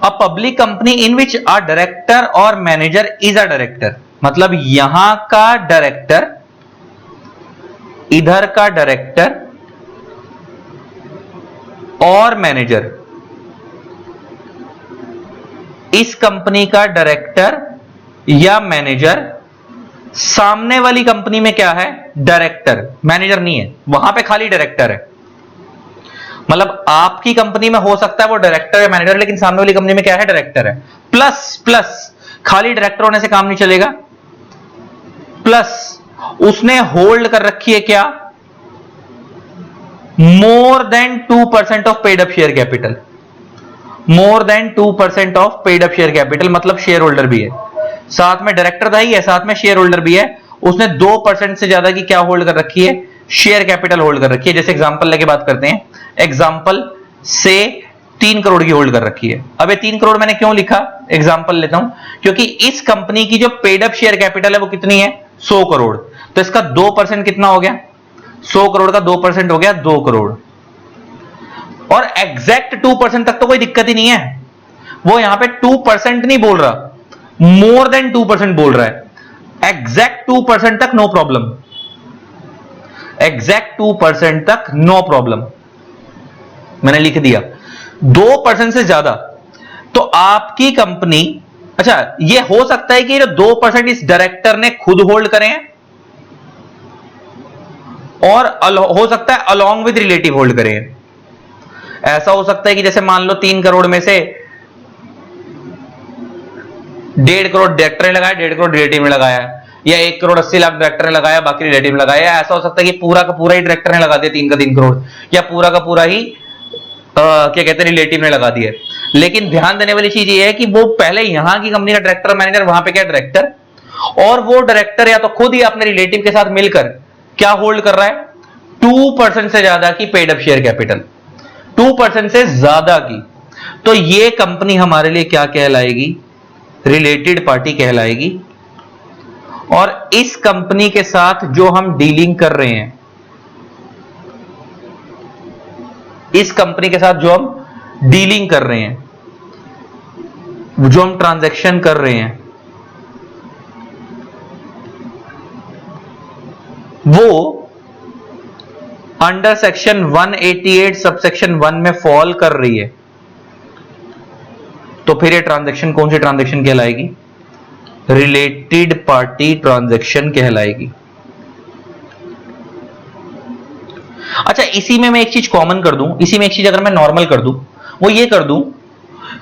अ public company in which a director और मैनेजर इज अ डायरेक्टर, मतलब यहां का डायरेक्टर, इधर का डायरेक्टर और मैनेजर, इस कंपनी का डायरेक्टर या मैनेजर सामने वाली कंपनी में क्या है, डायरेक्टर, मैनेजर नहीं है, वहां पे खाली डायरेक्टर है। मतलब आपकी कंपनी में हो सकता है वो डायरेक्टर या मैनेजर, लेकिन सामने वाली कंपनी में क्या है, डायरेक्टर है। प्लस प्लस खाली डायरेक्टर होने से काम नहीं चलेगा, प्लस उसने होल्ड कर रखी है क्या, मोर than 2% of paid up share capital, more than 2% of paid up share capital, मतलब शेयर होल्डर भी है, साथ में डायरेक्टर ही है, साथ में शेयर होल्डर भी है। उसने 2% से ज्यादा की क्या होल्ड कर रखी है, शेयर कैपिटल होल्ड कर रखी है। जैसे एग्जांपल लेके बात करते हैं, एग्जांपल से 3 करोड़ की होल्ड कर रखी है। अब ये 3 करोड़ मैंने क्यों लिखा, एग्जांपल लेता हूं, क्योंकि इस कंपनी की जो पेड अप शेयर कैपिटल है वो कितनी है, 100 करोड़। तो इसका 2% कितना हो गया, 100 करोड़ का 2% हो गया 2 करोड़। और एग्जैक्ट 2% तक तो कोई दिक्कत ही नहीं है, वो यहां पे 2% नहीं बोल रहा, मोर देन 2% बोल रहा है। एग्जैक्ट 2% तक नो प्रॉब्लम, एग्जैक्ट 2% तक नो प्रॉब्लम, मैंने लिख दिया। 2% से ज्यादा तो आपकी कंपनी, अच्छा ये हो सकता है कि 2% इस डायरेक्टर ने खुद होल्ड करें, और हो सकता है अलोंग विद रिलेटिव होल्ड करें। ऐसा हो सकता है कि जैसे मान लो 3 करोड़ में से 1.5 करोड़ डायरेक्टर ने लगाया, 1.5 करोड़ रिलेटिव ने लगाया, या 1 करोड़ 80 लाख डायरेक्टर ने लगाया, बाकी रिलेटिव ने लगाया। ऐसा हो सकता है कि पूरा का पूरा ही डायरेक्टर ने लगा दिया 3 का 3 करोड़, या पूरा का पूरा ही क्या कहते हैं रिलेटिव ने लगा दिया। लेकिन ध्यान देने वाली चीज ये है कि वो पहले यहां की कंपनी का डायरेक्टर मैनेजर, वहां पे क्या डायरेक्टर, और वो डायरेक्टर या तो खुद ही अपने रिलेटिव के साथ मिलकर क्या होल्ड कर रहा है, 2% से ज्यादा की पेड अप शेयर कैपिटल, 2% से ज्यादा की। तो ये कंपनी हमारे लिए क्या कहलाएगी, रिलेटेड पार्टी कहलाएगी। और इस कंपनी के साथ जो हम डीलिंग कर रहे हैं, इस कंपनी के साथ जो हम डीलिंग कर रहे हैं, जो हम ट्रांजैक्शन कर रहे हैं, वो अंडर सेक्शन 188 सबसेक्शन 1 में फॉल कर रही है। तो फिर ये ट्रांजैक्शन कौन सी ट्रांजैक्शन कहलाएगी, रिलेटेड पार्टी ट्रांजैक्शन कहलाएगी। अच्छा, इसी में मैं एक चीज कॉमन कर दूं, इसी में एक चीज अगर मैं नॉर्मल कर दूं, वो ये कर दूं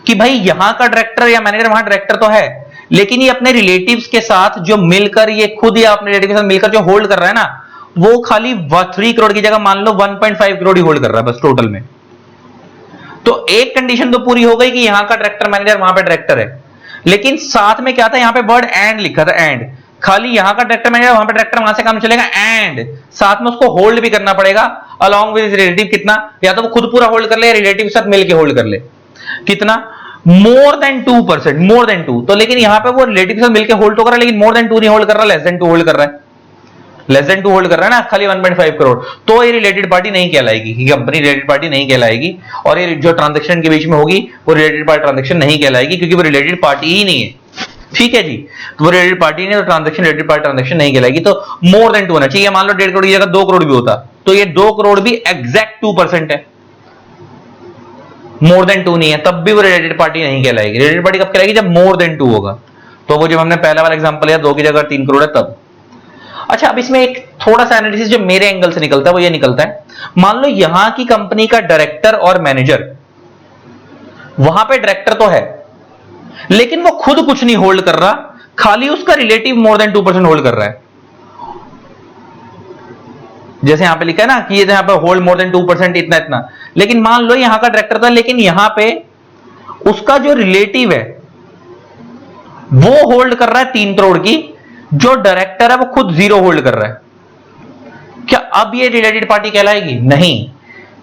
कि भाई यहां का डायरेक्टर या मैनेजर वहां डायरेक्टर तो है, लेकिन ये अपने रिलेटिव्स के साथ जो मिलकर, ये खुद या अपने रिलेटिव के साथ मिलकर जो होल्ड कर रहा है ना, वो खाली 3 करोड़ की जगह मान लो 1.5 करोड़ ही होल्ड कर रहा है बस टोटल में। तो एक कंडीशन तो पूरी हो गई कि यहां का डायरेक्टर मैनेजर वहां पे डायरेक्टर है, लेकिन साथ में क्या था, यहां पे वर्ड एंड लिखा था, एंड। खाली यहां का डायरेक्टर मैनेजर वहां पे डायरेक्टर, वहां से काम चलेगा, एंड साथ में उसको होल्ड भी करना पड़ेगा अलॉन्ग विद रिलेटिव। कितना, या तो वो खुद पूरा होल्ड कर ले या रिलेटिव के साथ मिलकर होल्ड कर ले। कितना, मोर देन 2%, मोर देन 2। तो लेकिन यहां पे वो रिलेटिव के साथ मिलकर होल्ड तो कर रहा है, लेकिन मोर देन 2 नहीं होल्ड कर रहा, लेस देन 2 होल्ड कर रहा है, लेस देन 2 होल्ड कर रहा है ना, खाली 1.5 करोड़। तो ये रिलेटेड पार्टी नहीं कहलाएगी, कंपनी रिलेटेड पार्टी नहीं कहलाएगी, और ये जो ट्रांजैक्शन के बीच में होगी वो रिलेटेड पार्टी ट्रांजैक्शन नहीं कहलाएगी, क्योंकि वो रिलेटेड पार्टी ही नहीं है। ठीक है जी, तो वो रिलेटेड पार्टी नहीं, तो ट्रांजैक्शन रिलेटेड पार्टी ट्रांजैक्शन नहीं कहलाएगी। तो मोर देन 2 होना चाहिए। मान लो 1.5 करोड़ की जगह 2 करोड़ भी होता, तो ये 2 करोड़ भी एग्जैक्ट 2% है, मोर देन 2 नहीं है, तब भी वो रिलेटेड पार्टी नहीं कहलाएगी। रिलेटेड पार्टी कब कहलाएगी, जब मोर देन 2 होगा। तो वो जब हमने पहला वाला एग्जांपल लिया 2 की जगह 3 करोड़ है तब। अच्छा, अब इसमें एक थोड़ा सा एनालिसिस जो मेरे एंगल से निकलता है वो ये निकलता है, मान लो यहां की कंपनी का डायरेक्टर और मैनेजर, वहां पे डायरेक्टर तो है लेकिन वो खुद कुछ नहीं होल्ड कर रहा, खाली उसका रिलेटिव मोर देन 2% होल्ड कर रहा है। जैसे यहां पे लिखा है ना कि ये यहां पे होल्ड मोर देन 2% इतना इतना, लेकिन मान लो यहां का डायरेक्टर था, लेकिन यहां पे उसका जो रिलेटिव है वो होल्ड कर रहा है 3 करोड़ की, जो डायरेक्टर है वो खुद 0 होल्ड कर रहा है। क्या अब ये रिलेटेड पार्टी कहलाएगी? नहीं,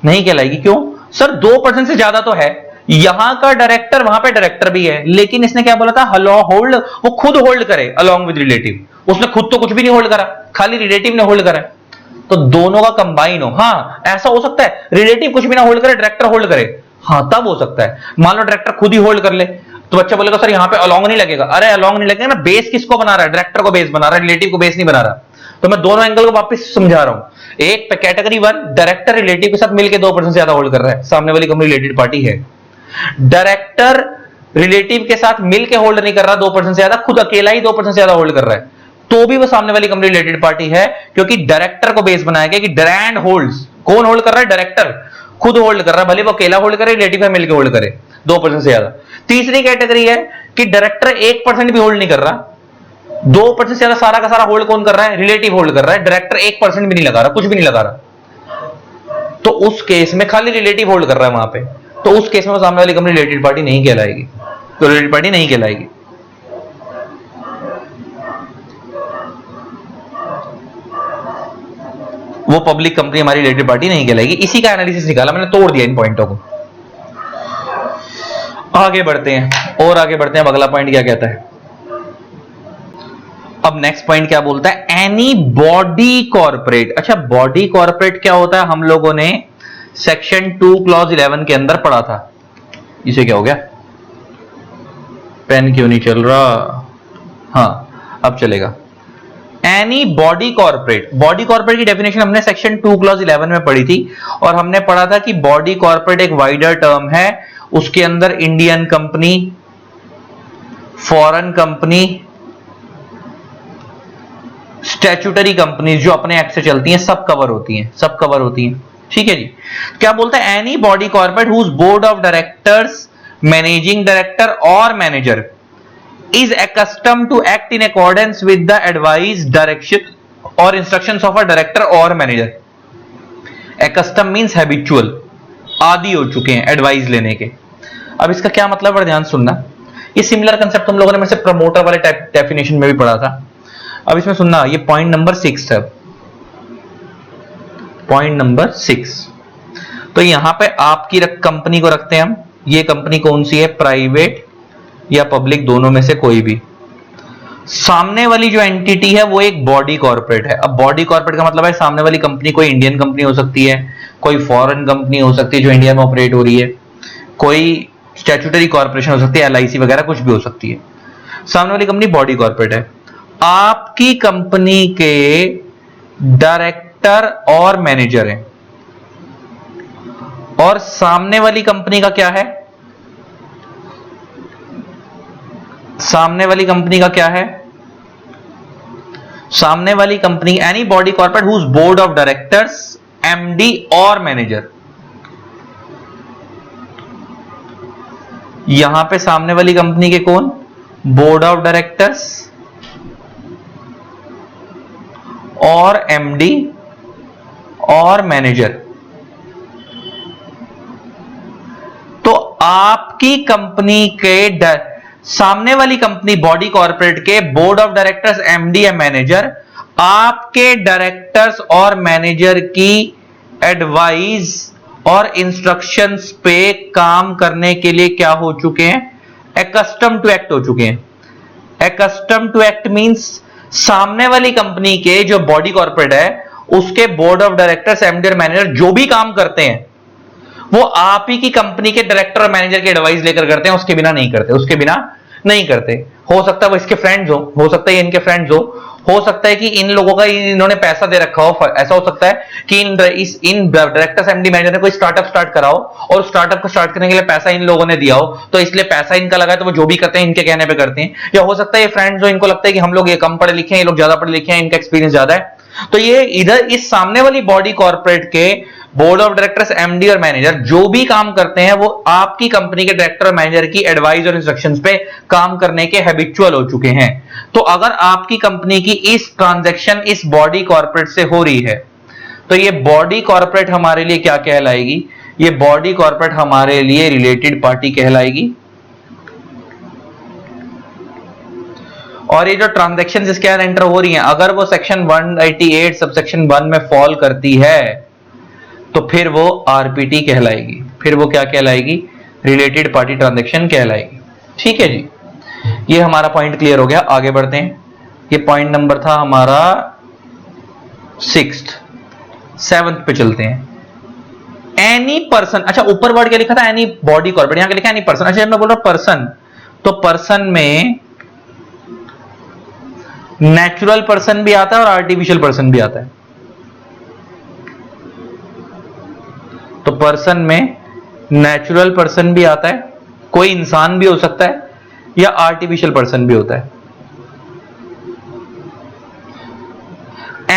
नहीं कहलाएगी। क्यों सर? 2% से ज्यादा तो है, यहां का डायरेक्टर वहां पे डायरेक्टर भी है, लेकिन इसने क्या बोला था, हलो होल्ड, वो खुद होल्ड करे अलॉन्ग विद रिलेटिव। उसने खुद तो कुछ भी नहीं होल्ड करा, खाली रिलेटिव ने होल्ड करा। तो दोनों का कंबाइन हो। हाँ, ऐसा हो सकता है रिलेटिव कुछ भी ना होल्ड करे, डायरेक्टर होल्ड करे, हाँ तब हो सकता है। मान लो डायरेक्टर खुद ही होल्ड कर ले, तो बच्चा बोलेगा सर यहाँ पे अलॉन्ग नहीं लगेगा। अरे अलॉन्ग नहीं लगेगा ना, बेस किसको बना रहा है? डायरेक्टर को बेस बना रहा है, रिलेटिव को बेस नहीं बना रहा। तो मैं दोनों एंगल को वापस समझा रहा हूं। एक कैटेगरी 1, डायरेक्टर रिलेटिव के साथ मिलकर 2% से ज्यादा होल्ड कर रहा है, सामने वाली कंपनी रिलेटेड पार्टी है। डायरेक्टर रिलेटिव के साथ मिलकर होल्ड नहीं कर रहा 2% से ज्यादा, खुद अकेला ही 2% से ज्यादा होल्ड कर रहा है, तो भी वो सामने वाली कंपनी रिलेटेड पार्टी है, क्योंकि डायरेक्टर को बेस बनाया गया कि डायरेक्ट होल्ड्स। कौन होल्ड कर रहा है? डायरेक्टर खुद होल्ड कर रहा है, भले वो अकेला होल्ड करे, रिलेटिव में मिलकर होल्ड करे 2% से ज्यादा। तीसरी कैटेगरी है कि डायरेक्टर 1% भी होल्ड नहीं कर रहा, 2% से ज्यादा सारा का सारा होल्ड कौन कर रहा है? रिलेटिव होल्ड कर रहा है, डायरेक्टर 1% भी नहीं लगा रहा, कुछ भी नहीं लगा रहा। तो उस केस में खाली रिलेटिव होल्ड कर रहा है वहां पे, तो उस केस में सामने वाली कंपनी रिलेटेड पार्टी नहीं कहलाएगी, तो रिलेटेड पार्टी नहीं कहलाएगी। वो पब्लिक कंपनी हमारी रिलेटेड पार्टी नहीं कहलाएगी। इसी का एनालिसिस निकाला मैंने, तोड़ दिया इन पॉइंटों को। आगे बढ़ते हैं, और आगे बढ़ते हैं। अब अगला पॉइंट क्या कहता है? अब नेक्स्ट पॉइंट क्या बोलता है? Any body corporate. अच्छा, बॉडी कॉर्पोरेट क्या होता है? हम लोगों ने सेक्शन 2 क्लॉज 11 के अंदर पढ़ा था। इसे क्या हो गया? पेन क्यों नहीं चल रहा? हाँ अब चलेगा। Any body corporate, body corporate की डेफिनेशन हमने सेक्शन 2 क्लॉज 11 में पढ़ी थी, और हमने पढ़ा था कि बॉडी कॉर्पोरेट एक वाइडर टर्म है, उसके अंदर Indian company, foreign company, statutory companies जो अपने एक्ट से चलती हैं, सब कवर होती हैं, सब कवर होती हैं। ठीक है जी। क्या बोलता है? Any body corporate whose board of directors, managing director और manager is accustomed to act in accordance with the advice, direction or instructions of a director or manager. Accustomed means habitual, आदी हो चुके हैं एडवाइस लेने के। अब इसका क्या मतलब है, ध्यान सुनना। ये सिमिलर कंसेप्ट तुम लोगों ने मेरे से प्रमोटर वाले डेफिनेशन में भी पढ़ा था। अब इसमें सुनना, ये पॉइंट नंबर 6 है, पॉइंट नंबर 6। तो यहां पे आपकी कंपनी को रखते हैं हम। ये कंपनी कौन सी है, प्राइवेट या पब्लिक, दोनों में से कोई भी। सामने वाली जो एंटिटी है वो एक बॉडी कॉर्पोरेट है। अब बॉडी कॉर्पोरेट का मतलब है सामने वाली कंपनी कोई इंडियन कंपनी हो सकती है, कोई फॉरेन कंपनी हो सकती है जो इंडिया में ऑपरेट हो रही है, कोई स्टैट्यूटरी कॉर्पोरेशन हो सकती है, एलआईसी वगैरह कुछ भी हो सकती है। सामने वाली कंपनी बॉडी कॉर्पोरेट है। आपकी कंपनी के डायरेक्टर और मैनेजर हैं, और सामने वाली कंपनी का क्या है, सामने वाली कंपनी का क्या है, सामने वाली company any body corporate whose board of directors, MD और मैनेजर। यहां पे सामने वाली कंपनी के कौन, बोर्ड ऑफ डायरेक्टर्स और एमडी और मैनेजर। तो आपकी कंपनी के सामने वाली कंपनी बॉडी कॉर्पोरेट के बोर्ड ऑफ डायरेक्टर्स, एमडी या मैनेजर आपके डायरेक्टर्स और मैनेजर की एडवाइस और इंस्ट्रक्शंस पे काम करने के लिए क्या हो चुके हैं, एक्स्टम टू एक्ट हो चुके हैं। एक्स्टम टू एक्ट मींस सामने वाली कंपनी के जो बॉडी कॉर्पोरेट है उसके बोर्ड ऑफ डायरेक्टर्स, एमडी और मैनेजर जो भी काम करते हैं वो आप ही की कंपनी के डायरेक्टर और मैनेजर की एडवाइस लेकर करते हैं, उसके बिना नहीं करते, उसके बिना नहीं करते। हो सकता है वो इसके फ्रेंड्स हो सकता है ये इनके फ्रेंड्स हो सकता है कि इन लोगों का इन्होंने पैसा दे रखा हो। ऐसा हो सकता है कि इन डायरेक्टर्स, एमडी, मैनेजर ने कोई स्टार्टअप स्टार्ट करा हो और स्टार्टअप को स्टार्ट करने के लिए पैसा इन लोगों ने दिया हो, तो इसलिए पैसा इनका लगा है, तो वो जो भी करते हैं इनके कहने पे करते हैं। या हो सकता है ये फ्रेंड्स हो, इनको लगता है कि हम लोग ये कम पढ़े लिखे हैं, ये लोग ज्यादा पढ़े लिखे हैं, इनका एक्सपीरियंस ज्यादा है, तो ये इधर इस सामने वाली बॉडी कॉर्पोरेट के बोर्ड ऑफ डायरेक्टर्स, एमडी और मैनेजर जो भी काम करते हैं वो आपकी कंपनी के डायरेक्टर और मैनेजर की एडवाइस और इंस्ट्रक्शंस पे काम करने के हैबिचुअल हो चुके हैं। तो अगर आपकी कंपनी की इस ट्रांजैक्शन इस बॉडी कॉर्पोरेट से हो रही है तो ये बॉडी कॉर्पोरेट हमारे लिए क्या कहलाएगी, ये बॉडी कॉर्पोरेट हमारे लिए रिलेटेड पार्टी कहलाएगी। और ये जो ट्रांजैक्शन इसके अंदर एंटर हो रही हैं, अगर वो सेक्शन 188 सबसेक्शन 1 में फॉल करती है तो फिर वो आरपीटी कहलाएगी, फिर वो क्या कहलाएगी, रिलेटेड पार्टी ट्रांजैक्शन कहलाएगी। ठीक है जी, ये हमारा पॉइंट क्लियर हो गया। आगे बढ़ते हैं। ये पॉइंट नंबर था हमारा 6th, 7th पे चलते हैं। एनी पर्सन, अच्छा ऊपर वर्ड क्या लिखा था, एनी बॉडी कॉर्पोरेट, यहां क्या लिखा है, एनी पर्सन। अच्छा मैं बोल रहा हूं पर्सन, तो पर्सन में नेचुरल पर्सन भी आता है और आर्टिफिशियल पर्सन भी आता है। तो पर्सन में नेचुरल पर्सन भी आता है, कोई इंसान भी हो सकता है, या आर्टिफिशियल पर्सन भी होता है।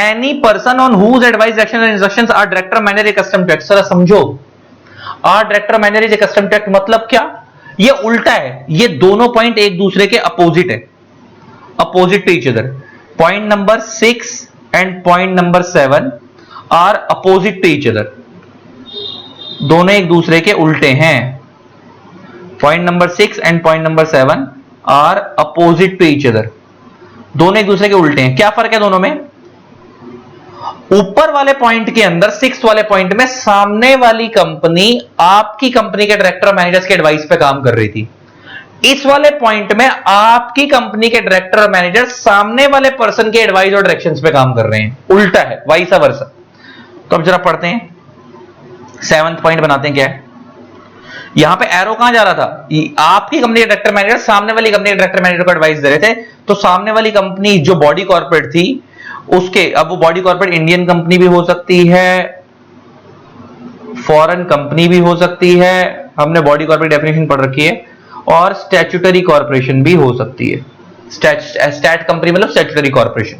Any person on whose advice, action and instructions are director, manager custom to act. Sir समझो, are director, manager is custom to act मतलब क्या, ये उल्टा है, ये दोनों पॉइंट एक दूसरे के अपोजिट है, opposite to each other. Point number 6 and point number 7 are opposite to each other, दोनों एक दूसरे के उल्टे हैं। Point number 6 and point number 7 are opposite to each other, दोनों एक दूसरे के उल्टे हैं। क्या फर्क है दोनों में, ऊपर वाले पॉइंट के अंदर 6th वाले पॉइंट में सामने वाली कंपनी आपकी कंपनी के डायरेक्टर और मैनेजर्स के एडवाइस पे काम कर रही थी। इस वाले पॉइंट में आपकी कंपनी के डायरेक्टर और मैनेजर सामने वाले पर्सन के एडवाइस और डायरेक्शंस पे काम कर रहे हैं, उल्टा है, वाइस वर्सा। तो अब जरा पढ़ते हैं, 7th पॉइंट बनाते हैं। क्या है यहां पे एरो कहां जा रहा था, आपकी कंपनी के डायरेक्टर मैनेजर सामने वाली कंपनी के डायरेक्टर मैनेजर को एडवाइस दे रहे थे। तो सामने वाली कंपनी जो बॉडी कॉर्पोरेट थी उसके, अब वो बॉडी कॉर्पोरेट इंडियन कंपनी भी हो सकती है, फॉरेन कंपनी भी हो सकती है, हमने बॉडी कॉर्पोरेट डेफिनेशन पढ़ रखी है, और स्टैट्यूटरी कॉर्पोरेशन भी हो सकती है। स्टैट कंपनी मतलब स्टैट्यूटरी कॉर्पोरेशन,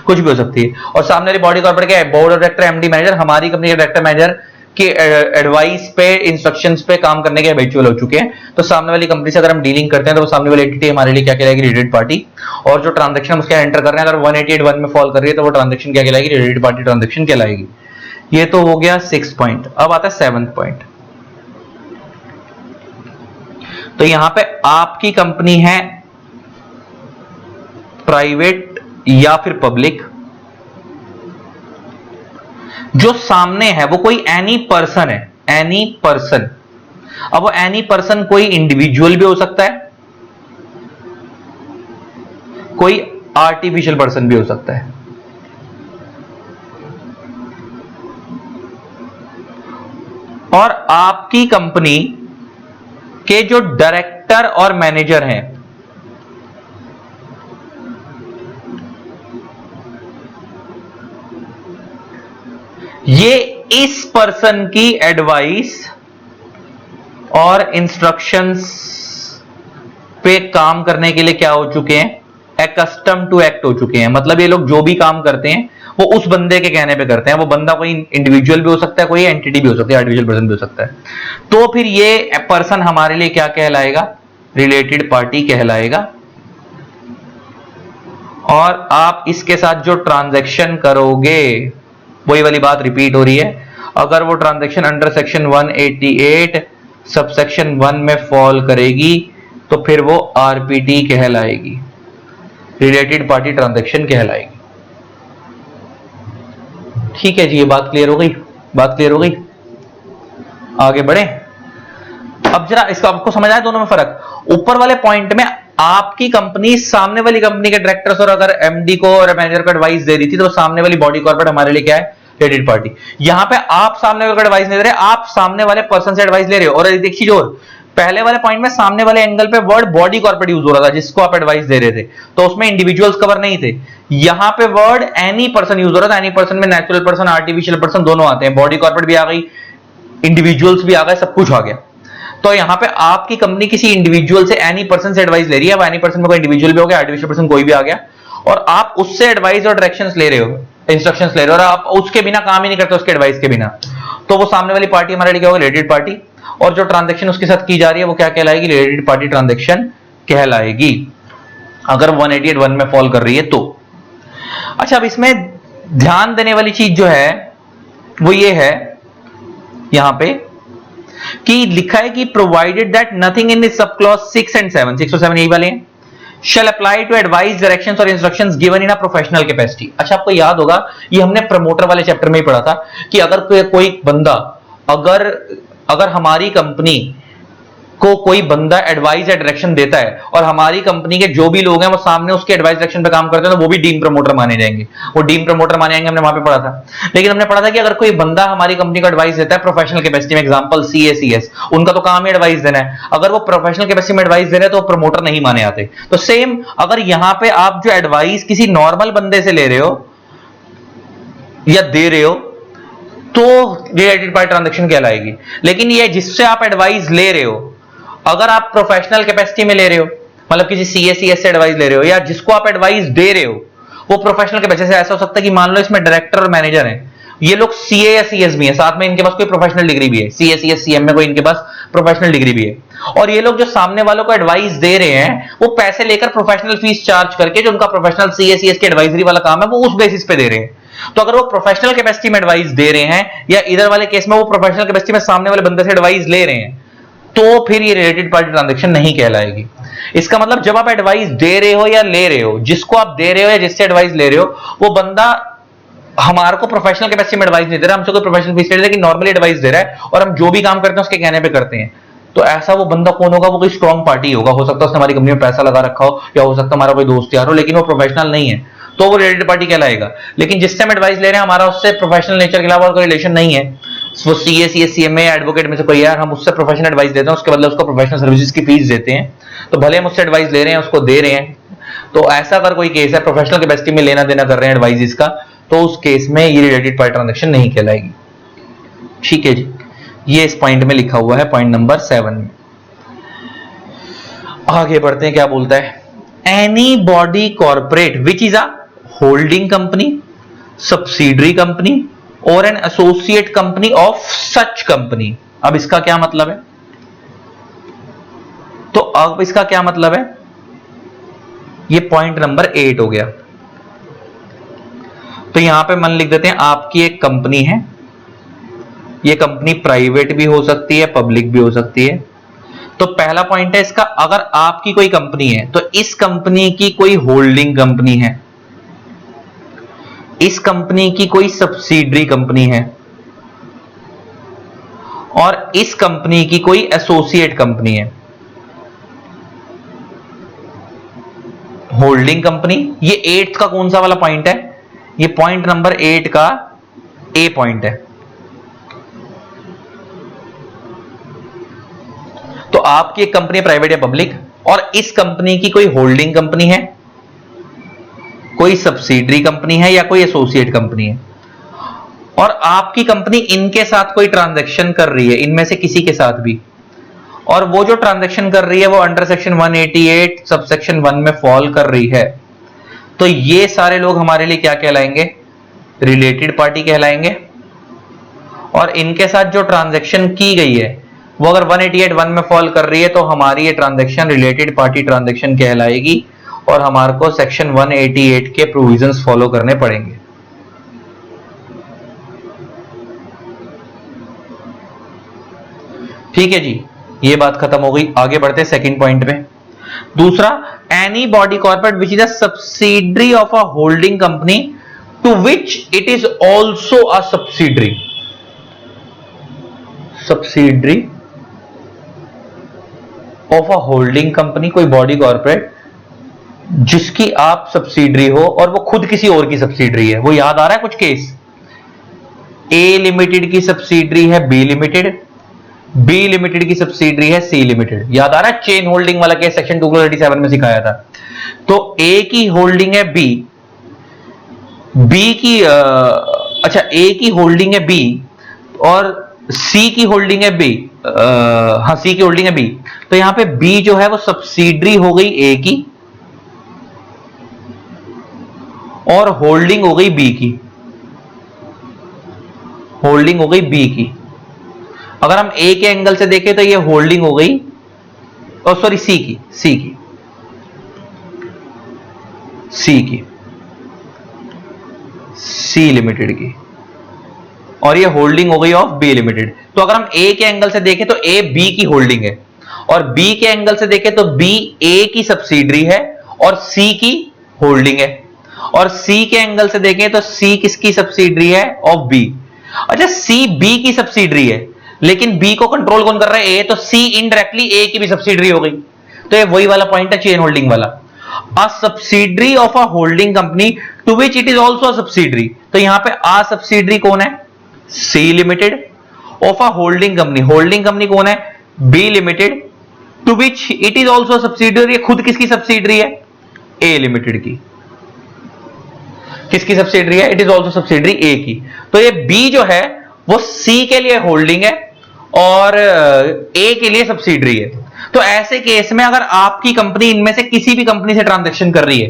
कुछ भी हो सकती है। और सामने वाली बॉडी कॉर्पोरेट के board of director, MD, manager हमारी कंपनी के डायरेक्टर मैनेजर कि एडवाइस पे, इंस्ट्रक्शंस पे काम करने के हैबिचुअल हो चुके हैं। तो सामने वाली कंपनी से अगर हम डीलिंग करते हैं तो वो सामने वाली एंटिटी हमारे लिए क्या कहलाएगी, रिलेटेड पार्टी। और जो ट्रांजैक्शन हम उसके एंटर कर रहे हैं अगर 188(1) में फॉल कर रही है तो वो ट्रांजैक्शन क्या कहलाएगी, रिलेटेड पार्टी ट्रांजैक्शन कहलाएगी। ये तो हो गया 6 पॉइंट। अब आता है 7 पॉइंट। तो यहां पे आपकी कंपनी है प्राइवेट या फिर पब्लिक, जो सामने है वो कोई एनी पर्सन है, एनी पर्सन। अब वो एनी पर्सन कोई इंडिविजुअल भी हो सकता है, कोई आर्टिफिशियल पर्सन भी हो सकता है। और आपकी कंपनी के जो डायरेक्टर और मैनेजर हैं ये इस पर्सन की एडवाइस और इंस्ट्रक्शंस पे काम करने के लिए क्या हो चुके हैं, एकस्टम टू एक्ट हो चुके हैं। मतलब ये लोग जो भी काम करते हैं वो उस बंदे के कहने पे करते हैं। वो बंदा कोई इंडिविजुअल भी हो सकता है, कोई एंटिटी भी हो सकती है, आर्टिफिशियल पर्सन भी हो सकता है। तो फिर ये पर्सन हमारे लिए क्या कहलाएगा, रिलेटेड पार्टी कहलाएगा। और आप इसके साथ जो ट्रांजैक्शन करोगे वही वाली बात रिपीट हो रही है। अगर वो ट्रांजैक्शन अंडर सेक्शन 188 सबसेक्शन 1 में फॉल करेगी तो फिर वो आरपीटी कहलाएगी, रिलेटेड पार्टी ट्रांजैक्शन कहलाएगी। ठीक है जी, ये बात क्लियर हो गई, बात क्लियर हो गई। आगे बढ़े। अब जरा इसका आपको समझ आया दोनों में फर्क। ऊपर वाले पॉइंट में आपकी कंपनी सामने वाली कंपनी के डायरेक्टर्स और अगर एमडी को और मैनेजर को एडवाइस दे रही थी तो सामने वाली बॉडी कॉर्पोरेट हमारे लिए क्या है, रिलेटेड पार्टी। यहां पे आप सामने वाले को एडवाइस नहीं दे रहे, आप सामने वाले पर्सन से एडवाइस ले रहे हो। और देखिए जो पहले वाले पॉइंट में सामने वाले एंगल पे वर्ड बॉडी कॉर्पोरेट यूज हो रहा था जिसको आप एडवाइस दे रहे थे, तो उसमें इंडिविजुअल्स कवर नहीं थे। यहां पे वर्ड एनी पर्सन यूज हो रहा था। एनी पर्सन में नेचुरल पर्सन, आर्टिफिशियल पर्सन दोनों आते हैं, बॉडी कॉर्पोरेट भी आ गई, इंडिविजुअल्स भी आ गए, सब कुछ आ गया। तो यहां पे आपकी कंपनी किसी इंडिविजुअल से, एनी पर्सन से एडवाइस ले रही है। अब एनी पर्सन में कोई इंडिविजुअल भी हो गया, आर्टिफिशियल पर्सन कोई भी आ गया, और आप उससे एडवाइस और डायरेक्शंस ले रहे हो, इंस्ट्रक्शंस ले रहे हो, और आप उसके बिना काम ही नहीं करते, उसके एडवाइस के बिना। तो वो सामने वाली पार्टी हमारे लिए क्या होगी, रिलेटेड पार्टी। और जो ट्रांजैक्शन उसके साथ की जा रही है वो क्या कहलाएगी, रिलेटेड पार्टी ट्रांजैक्शन कहलाएगी, अगर 188(1) में फॉल कर रही है तो। अच्छा, अब इसमें ध्यान देने वाली चीज जो है वो ये है यहां पे कि लिखा है कि provided that nothing in this sub clause 6 and 7, 6 और 7 यही वाले हैं, shall apply to advice, directions और instructions given in a professional capacity। अच्छा, आपको याद होगा ये हमने प्रमोटर वाले चैप्टर में ही पढ़ा था कि अगर कोई बंदा, अगर हमारी कंपनी को कोई बंदा एडवाइस या डायरेक्शन देता है और हमारी कंपनी के जो भी लोग हैं वो सामने उसके एडवाइस डायरेक्शन पे काम करते हैं तो वो भी डीम प्रमोटर माने जाएंगे, वो डीम प्रमोटर माने जाएंगे। हमने वहां पे पढ़ा था। लेकिन हमने पढ़ा था कि अगर कोई बंदा हमारी कंपनी को एडवाइस देता है प्रोफेशनल कैपेसिटी में, एग्जांपल CACS, उनका तो काम ही एडवाइस देना है, अगर वो प्रोफेशनल कैपेसिटी में एडवाइस दे रहे हैं तो प्रमोटर नहीं माने आते। तो सेम अगर यहां पे आप जो एडवाइस किसी नॉर्मल बंदे से ले रहे हो या दे रहे हो तो रिलेटेड पार्टी ट्रांजैक्शन कहलाएगी। लेकिन ये जिससे आप एडवाइस ले रहे हो, अगर आप प्रोफेशनल कैपेसिटी में ले रहे हो, मतलब किसी CACS से एडवाइस ले रहे हो, या जिसको आप एडवाइस दे रहे हो वो प्रोफेशनल कैपेसिटी से, ऐसा हो सकता है कि मान लो इसमें डायरेक्टर और मैनेजर हैं, ये लोग CA या CS भी है, साथ में इनके पास कोई प्रोफेशनल डिग्री भी है, CACS CM में कोई इनके पास प्रोफेशनल डिग्री भी है, और ये लोग जो सामने वालों को एडवाइस दे रहे हैं वो पैसे लेकर प्रोफेशनल फीस चार्ज करके जो उनका प्रोफेशनल CACS की एडवाइजरी वाला काम है वो उस बेसिस पे दे रहे हैं। तो अगर वो प्रोफेशनल कैपेसिटी में एडवाइस दे रहे हैं या इधर वाले केस में वो प्रोफेशनल कैपेसिटी में सामने वाले बंदे से एडवाइस ले रहे हैं तो फिर ये रिलेटेड पार्टी ट्रांजैक्शन नहीं कहलाएगी। इसका मतलब जब आप एडवाइस दे रहे हो या ले रहे हो, जिसको आप दे रहे हो या जिससे एडवाइस ले रहे हो वो बंदा हमारे को प्रोफेशनल कैपेसिटी में एडवाइस नहीं दे रहा, हमसे कोई प्रोफेशनल फीस ले रहा है, लेकिन नॉर्मली एडवाइस दे रहा है और हम जो भी काम करते हैं उसके कहने पे करते हैं, तो ऐसा वो बंदा कौन होगा, वो कोई स्ट्रॉन्ग पार्टी होगा। हो सकता है उसने हमारी कंपनी में पैसा लगा रखा हो या हो सकता है हमारा कोई दोस्त यार हो, लेकिन वो प्रोफेशनल नहीं है तो वो रिलेटेड पार्टी कहलाएगा। लेकिन जिससे हम एडवाइस ले रहे हैं हमारा उससे प्रोफेशनल नेचर के अलावा कोई रिलेशन नहीं है, वो CACS CMA एडवोकेट में से कोई यार, हम उससे प्रोफेशनल एडवाइस देते हैं, उसके बदले उसको प्रोफेशनल सर्विसेज की फीस देते हैं, तो भले हम उससे एडवाइस ले रहे हैं उसको दे रहे हैं। तो ऐसा अगर कोई केस है प्रोफेशनल कैपेसिटी में लेना देना कर रहे हैं एडवाइस का, तो उस केस में ये रिलेटेड पार्टी ट्रांजैक्शन नहीं कहलाएगी। ठीक है जी, ये इस पॉइंट में लिखा हुआ है, पॉइंट नंबर 7 में। आगे बढ़ते हैं, क्या बोलता है, any body corporate which is a holding company, subsidiary company और an associate company of such company. अब इसका क्या मतलब है? तो अब इसका क्या मतलब है? ये पॉइंट नंबर 8 हो गया। तो यहां पे मन लिख देते हैं, आपकी एक कंपनी है, ये कंपनी प्राइवेट भी हो सकती है, पब्लिक भी हो सकती है। तो पहला पॉइंट है इसका, अगर आपकी कोई कंपनी है तो इस कंपनी की कोई होल्डिंग कंपनी है, इस कंपनी की कोई सब्सिडरी कंपनी है, और इस कंपनी की कोई एसोसिएट कंपनी है। होल्डिंग कंपनी, ये 8th का कौन सा वाला पॉइंट है? ये पॉइंट नंबर 8 का ए पॉइंट है। तो आपकी एक कंपनी प्राइवेट या पब्लिक, और इस कंपनी की कोई होल्डिंग कंपनी है, कोई सब्सिडरी कंपनी है, या कोई एसोसिएट कंपनी है, और आपकी कंपनी इनके साथ कोई ट्रांजैक्शन कर रही है, इनमें से किसी के साथ भी, और वो जो ट्रांजैक्शन कर रही है वो अंडर सेक्शन 188 सबसेक्शन 1 में फॉल कर रही है। तो ये सारे लोग हमारे लिए क्या कहलाएंगे? रिलेटेड पार्टी कहलाएंगे। और इनके साथ जो ट्रांजैक्शन की गई है वो अगर 188(1) में फॉल कर रही है तो हमारी ये ट्रांजैक्शन रिलेटेड पार्टी ट्रांजैक्शन कहलाएगी, और हमारे को सेक्शन 188 के प्रोविजंस फॉलो करने पड़ेंगे। ठीक है जी, ये बात खत्म हो गई। आगे बढ़ते हैं सेकंड पॉइंट पे। दूसरा, any body corporate which is a subsidiary of a holding company to which it is also a subsidiary. Subsidiary of a holding company, कोई बॉडी कॉर्पोरेट जिसकी आप सब्सिडरी हो और वो खुद किसी और की सब्सिडरी है। वो याद आ रहा है कुछ केस? ए लिमिटेड की सब्सिडरी है बी लिमिटेड, बी लिमिटेड की सब्सिडरी है सी लिमिटेड। याद आ रहा है चेन होल्डिंग वाला केस सेक्शन 237 में सिखाया था। तो ए की होल्डिंग है बी, बी की अच्छा ए की होल्डिंग है बी और सी की होल्डिंग है बी, हाँ सी की होल्डिंग है बी। तो यहां पे बी जो है वो सब्सिडरी हो गई ए की और होल्डिंग हो गई बी की, होल्डिंग हो गई बी की। अगर हम ए के एंगल से देखें तो ये होल्डिंग हो गई, और सॉरी सी की, सी की, सी की, सी लिमिटेड की, और ये होल्डिंग हो गई ऑफ बी लिमिटेड। तो अगर हम ए के एंगल से देखें तो ए बी की होल्डिंग है, और बी के एंगल से देखें तो बी ए की सब्सिडरी है और सी की होल्डिंग है, और सी के एंगल से देखें तो सी किसकी सब्सिडरी है? Of B. अच्छा, सी बी की सब्सिडरी है लेकिन बी को कंट्रोल कौन कर रहा है? ए। तो सी इनडायरेक्टली ए की भी सब्सिडरी हो गई। तो ये वही वाला पॉइंट है चेन होल्डिंग वाला। A subsidiary of a holding company to which it is also a subsidiary. तो यहां पे आ सब्सिडरी कौन है? C limited. Of a holding company, holding company कौन है? B limited, to which it is also subsidiary. खुद किसकी सब्सिडरी है? ए लिमिटेड की। किसकी सब्सिडरी है? इट इज ऑल्सो सब्सिडरी ए की। तो ये बी जो है वो सी के लिए होल्डिंग है और ए के लिए सब्सिडरी है। तो ऐसे केस में अगर आपकी कंपनी इनमें से किसी भी कंपनी से ट्रांजैक्शन कर रही है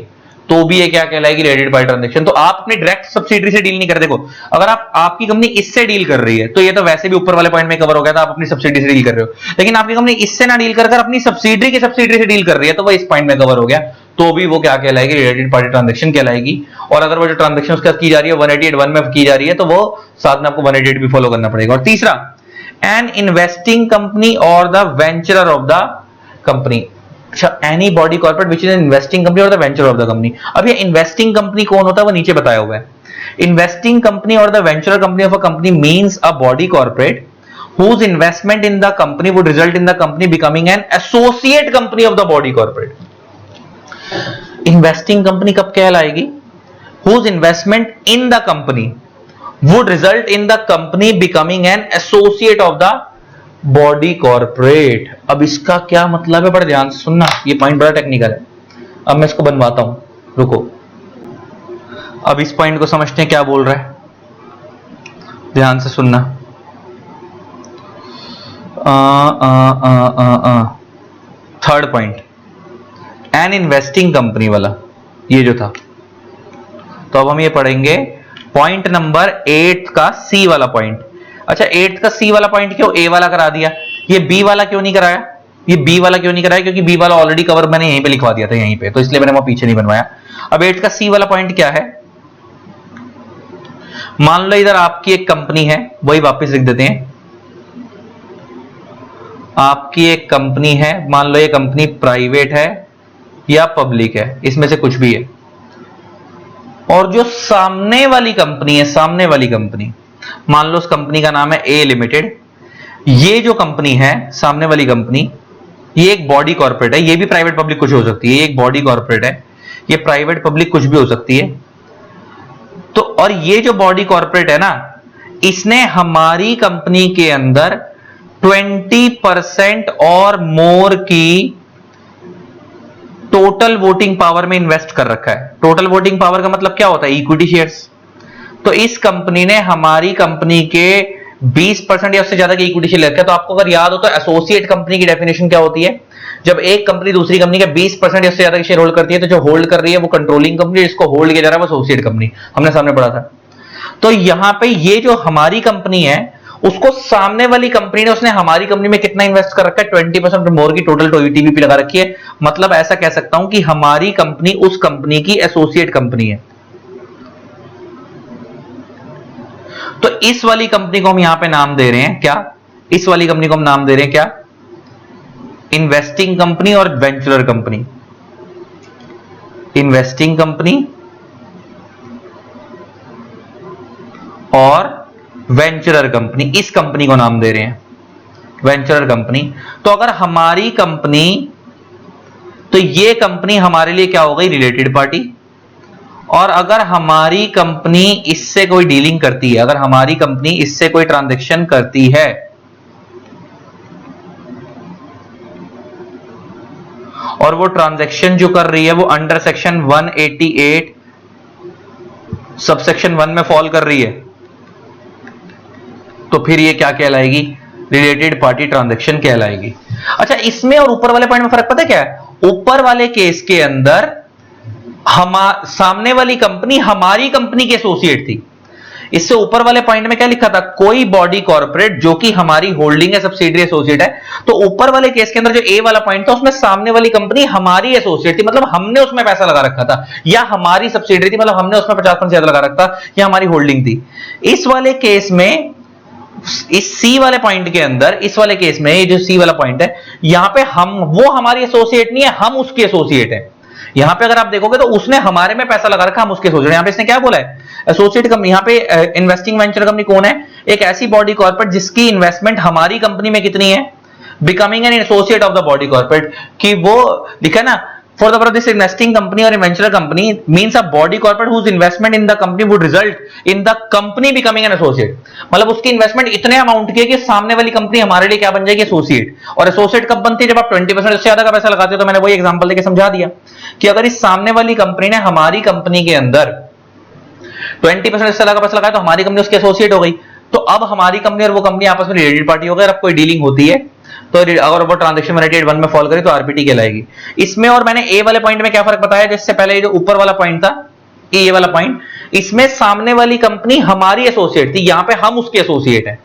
तो भी ये क्या कहलाएगी? Related party transaction. तो आप अपनी डायरेक्ट सब्सिडरी से डील नहीं कर। देखो, अगर आपकी कंपनी इससे डील कर रही है तो ये तो वैसे भी ऊपर वाले पॉइंट में कवर हो गया था, आप अपनी सब्सिडरी से डील कर रहे हो। लेकिन आपकी कंपनी इससे ना डील कर अपनी सब्सिडरी की सब्सिडरी से डील कर रही है तो वो इस पॉइंट में कवर हो गया, तो भी वो क्या कहलाएगी? रिलेटेड पार्टी ट्रांजैक्शन कहलाएगी। और अगर वो जो ट्रांजैक्शन उसके साथ की जा रही है 188(1) में की जा रही है तो वो साथ में आपको 188 भी फॉलो करना पड़ेगा। और तीसरा, एन इन्वेस्टिंग कंपनी और the venturer of the company. अच्छा, any body corporate which is an investing company और the venture of the company. अब ये इन्वेस्टिंग कंपनी कौन होता है वो नीचे बताया हुआ है। इन्वेस्टिंग कंपनी और the venture company of a company means a body corporate whose investment in the company would result in the company becoming an associate company of the body corporate। Investing company कब कहलाएगी? whose investment in the company would result in the company becoming an associate of the body corporate। अब इसका क्या मतलब है? बड़ा ध्यान से सुनना, ये पॉइंट बड़ा टेक्निकल है। अब मैं इसको बनवाता हूं, रुको। अब इस पॉइंट को समझते हैं क्या बोल रहा है, ध्यान से सुनना। Third point, an investing company वाला, ये जो था। तो अब हम ये पढ़ेंगे पॉइंट नंबर 8 का सी वाला पॉइंट। अच्छा 8 का सी वाला पॉइंट क्यों ए वाला करा दिया, ये बी वाला क्यों नहीं कराया, ये बी वाला क्यों नहीं कराया, क्योंकि बी वाला ऑलरेडी कवर मैंने यहीं पे लिखवा दिया था यहीं पे, तो इसलिए मैंने वो पीछे नहीं बनवाया। अब 8 का सी वाला पॉइंट क्या है, मान लो इधर आपकी एक कंपनी है, वही वापस लिख देते हैं, आपकी एक कंपनी है, मान लो ये कंपनी प्राइवेट है या पब्लिक है, इसमें से कुछ भी है, और जो सामने वाली कंपनी है, सामने वाली कंपनी, मान लो उस कंपनी का नाम है ए लिमिटेड, ये जो कंपनी है सामने वाली कंपनी, ये एक बॉडी कॉर्पोरेट है, ये भी प्राइवेट पब्लिक कुछ हो सकती है, ये एक बॉडी कॉर्पोरेट है, ये प्राइवेट पब्लिक कुछ भी हो सकती है। तो और ये जो बॉडी कॉर्पोरेट है ना, इसने हमारी कंपनी के अंदर 20% और मोर की टोटल वोटिंग पावर में इन्वेस्ट कर रखा है। टोटल वोटिंग पावर का मतलब क्या होता है, इक्विटी शेयर्स। तो इस कंपनी ने हमारी कंपनी के 20% या उससे ज्यादा की इक्विटी शेयर रखा है। तो आपको अगर याद हो तो एसोसिएट कंपनी की डेफिनेशन क्या होती है, जब एक कंपनी दूसरी कंपनी के 20% या उससे ज्यादा के शेयर होल्ड करती है, तो जो होल्ड कर रही है वो कंट्रोलिंग कंपनी, जिसको होल्ड किया जा रहा है वो एसोसिएट कंपनी, हमने सामने पढ़ा था। तो यहां पे ये जो हमारी कंपनी है, उसको सामने वाली कंपनी ने, उसने हमारी कंपनी में कितना इन्वेस्ट कर रखा है, 20% मोर की टोटल टीवीपी लगा रखी है। मतलब ऐसा कह सकता हूं कि हमारी कंपनी उस कंपनी की एसोसिएट कंपनी है। तो इस वाली कंपनी को हम यहां पे नाम दे रहे हैं क्या, इस वाली कंपनी को हम नाम दे रहे हैं क्या, इन्वेस्टिंग कंपनी और वेंचरर कंपनी। इन्वेस्टिंग कंपनी और वेंचरर कंपनी, इस कंपनी को नाम दे रहे हैं वेंचरर कंपनी। तो अगर हमारी कंपनी, तो ये कंपनी हमारे लिए क्या हो गई, रिलेटेड पार्टी। और अगर हमारी कंपनी इससे कोई डीलिंग करती है, अगर हमारी कंपनी इससे कोई ट्रांजैक्शन करती है, और वो ट्रांजैक्शन जो कर रही है वो अंडर सेक्शन 188 सबसेक्शन 1 में फॉल कर रही है, तो फिर ये क्या कहलाएगी, रिलेटेड पार्टी ट्रांजैक्शन कहलाएगी। अच्छा इसमें और ऊपर वाले पॉइंट में फर्क पता है क्या है, ऊपर वाले केस के अंदर सामने वाली कंपनी हमारी कंपनी की एसोसिएट थी। इससे ऊपर वाले पॉइंट में क्या लिखा था, कोई बॉडी कॉर्पोरेट जो कि हमारी होल्डिंग है, सब्सिडियरी एसोसिएट है। तो ऊपर वाले केस के अंदर जो ए वाला पॉइंट था, उसमें सामने वाली कंपनी हमारी एसोसिएट थी, मतलब हमने उसमें पैसा लगा रखा था, या हमारी सब्सिडियरी थी, मतलब हमने उसमें 50% ज्यादा लगा रखा था, या हमारी होल्डिंग थी। इस वाले केस में, इस सी वाले पॉइंट के अंदर, इस वाले केस में, ये जो सी वाला पॉइंट है, यहां पे हम, वो हमारी एसोसिएट नहीं है, हम उसकी एसोसिएट है। यहां पे अगर आप देखोगे तो उसने हमारे में पैसा लगा रखा, हम उसके एसोसिएट। यहां पे इसने क्या बोला है, एसोसिएट कंपनी। यहां पे इन्वेस्टिंग वेंचर कंपनी कौन है, एक ऐसी बॉडी कॉर्पोरेट जिसकी इन्वेस्टमेंट हमारी कंपनी में कितनी है, becoming an associate of the body corporate, कि वो लिखा ना, for the purpose of this investing company or venture company means a body corporate whose investment in the company would result in the company becoming an associate। मतलब उसकी इन्वेस्टमेंट इतने अमाउंट की है कि सामने वाली कंपनी हमारे लिए क्या बन जाएगी, एसोसिएट। और एसोसिएट कब बनती है, जब आप 20% से ज्यादा का पैसा लगाते हो। तो मैंने वही एग्जांपल देके समझा दिया कि अगर इस सामने वाली कंपनी ने हमारी कंपनी के अंदर 20% से ज्यादा का पैसा लगाया, तो हमारी कंपनी उसकी एसोसिएट हो गई। तो अब हमारी कंपनी और वो कंपनी आपस में रिलेटेड पार्टी हो गई। अब कोई डीलिंग होती है तो अगर वो ट्रांजैक्शन 188 में फॉल करे तो आरपीटी कहलाएगी। इसमें और मैंने ए वाले पॉइंट में क्या फर्क बताया, जिससे पहले जो ऊपर वाला पॉइंट था, ए वाला पॉइंट, इसमें सामने वाली कंपनी हमारी एसोसिएट थी, यहां पे हम उसके एसोसिएट हैं।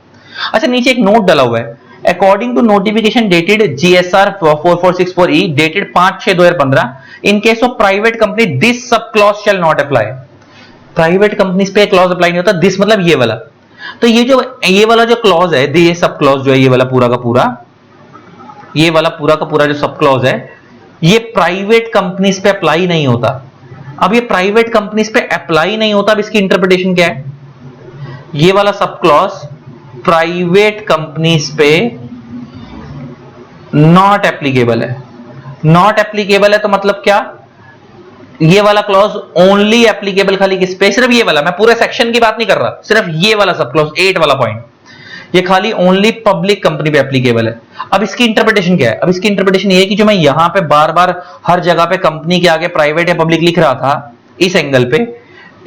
अच्छा नीचे एक नोट डाला हुआ है, according to notification dated GSR 4464E dated 5/6/2015 in case of private company this sub clause shall not apply. Private companies पे क्लॉज अप्लाई नहीं होता, दिस मतलब ये वाला। तो ये वाला जो क्लॉज है, ये सब क्लॉज जो है, ये वाला पूरा का पूरा, ये वाला पूरा का पूरा जो सब क्लॉज है, ये प्राइवेट कंपनीज पे अप्लाई नहीं होता। अब ये प्राइवेट कंपनीज पे अप्लाई नहीं होता, अब इसकी इंटरप्रिटेशन क्या है, ये वाला सब क्लॉज प्राइवेट कंपनीज पे नॉट एप्लीकेबल है। नॉट एप्लीकेबल है तो मतलब क्या, ये वाला क्लॉज ओनली एप्लीकेबल खाली किस पे, सिर्फ ये वाला, मैं पूरे सेक्शन की बात नहीं कर रहा, सिर्फ ये वाला सब क्लॉज 8 वाला पॉइंट, ये खाली ओनली पब्लिक कंपनी पे एप्लीकेबल है। अब इसकी इंटरप्रिटेशन क्या है, अब इसकी इंटरप्रिटेशन ये है कि जो मैं यहां पे बार बार हर जगह पे कंपनी के आगे प्राइवेट या पब्लिक लिख रहा था, इस एंगल पे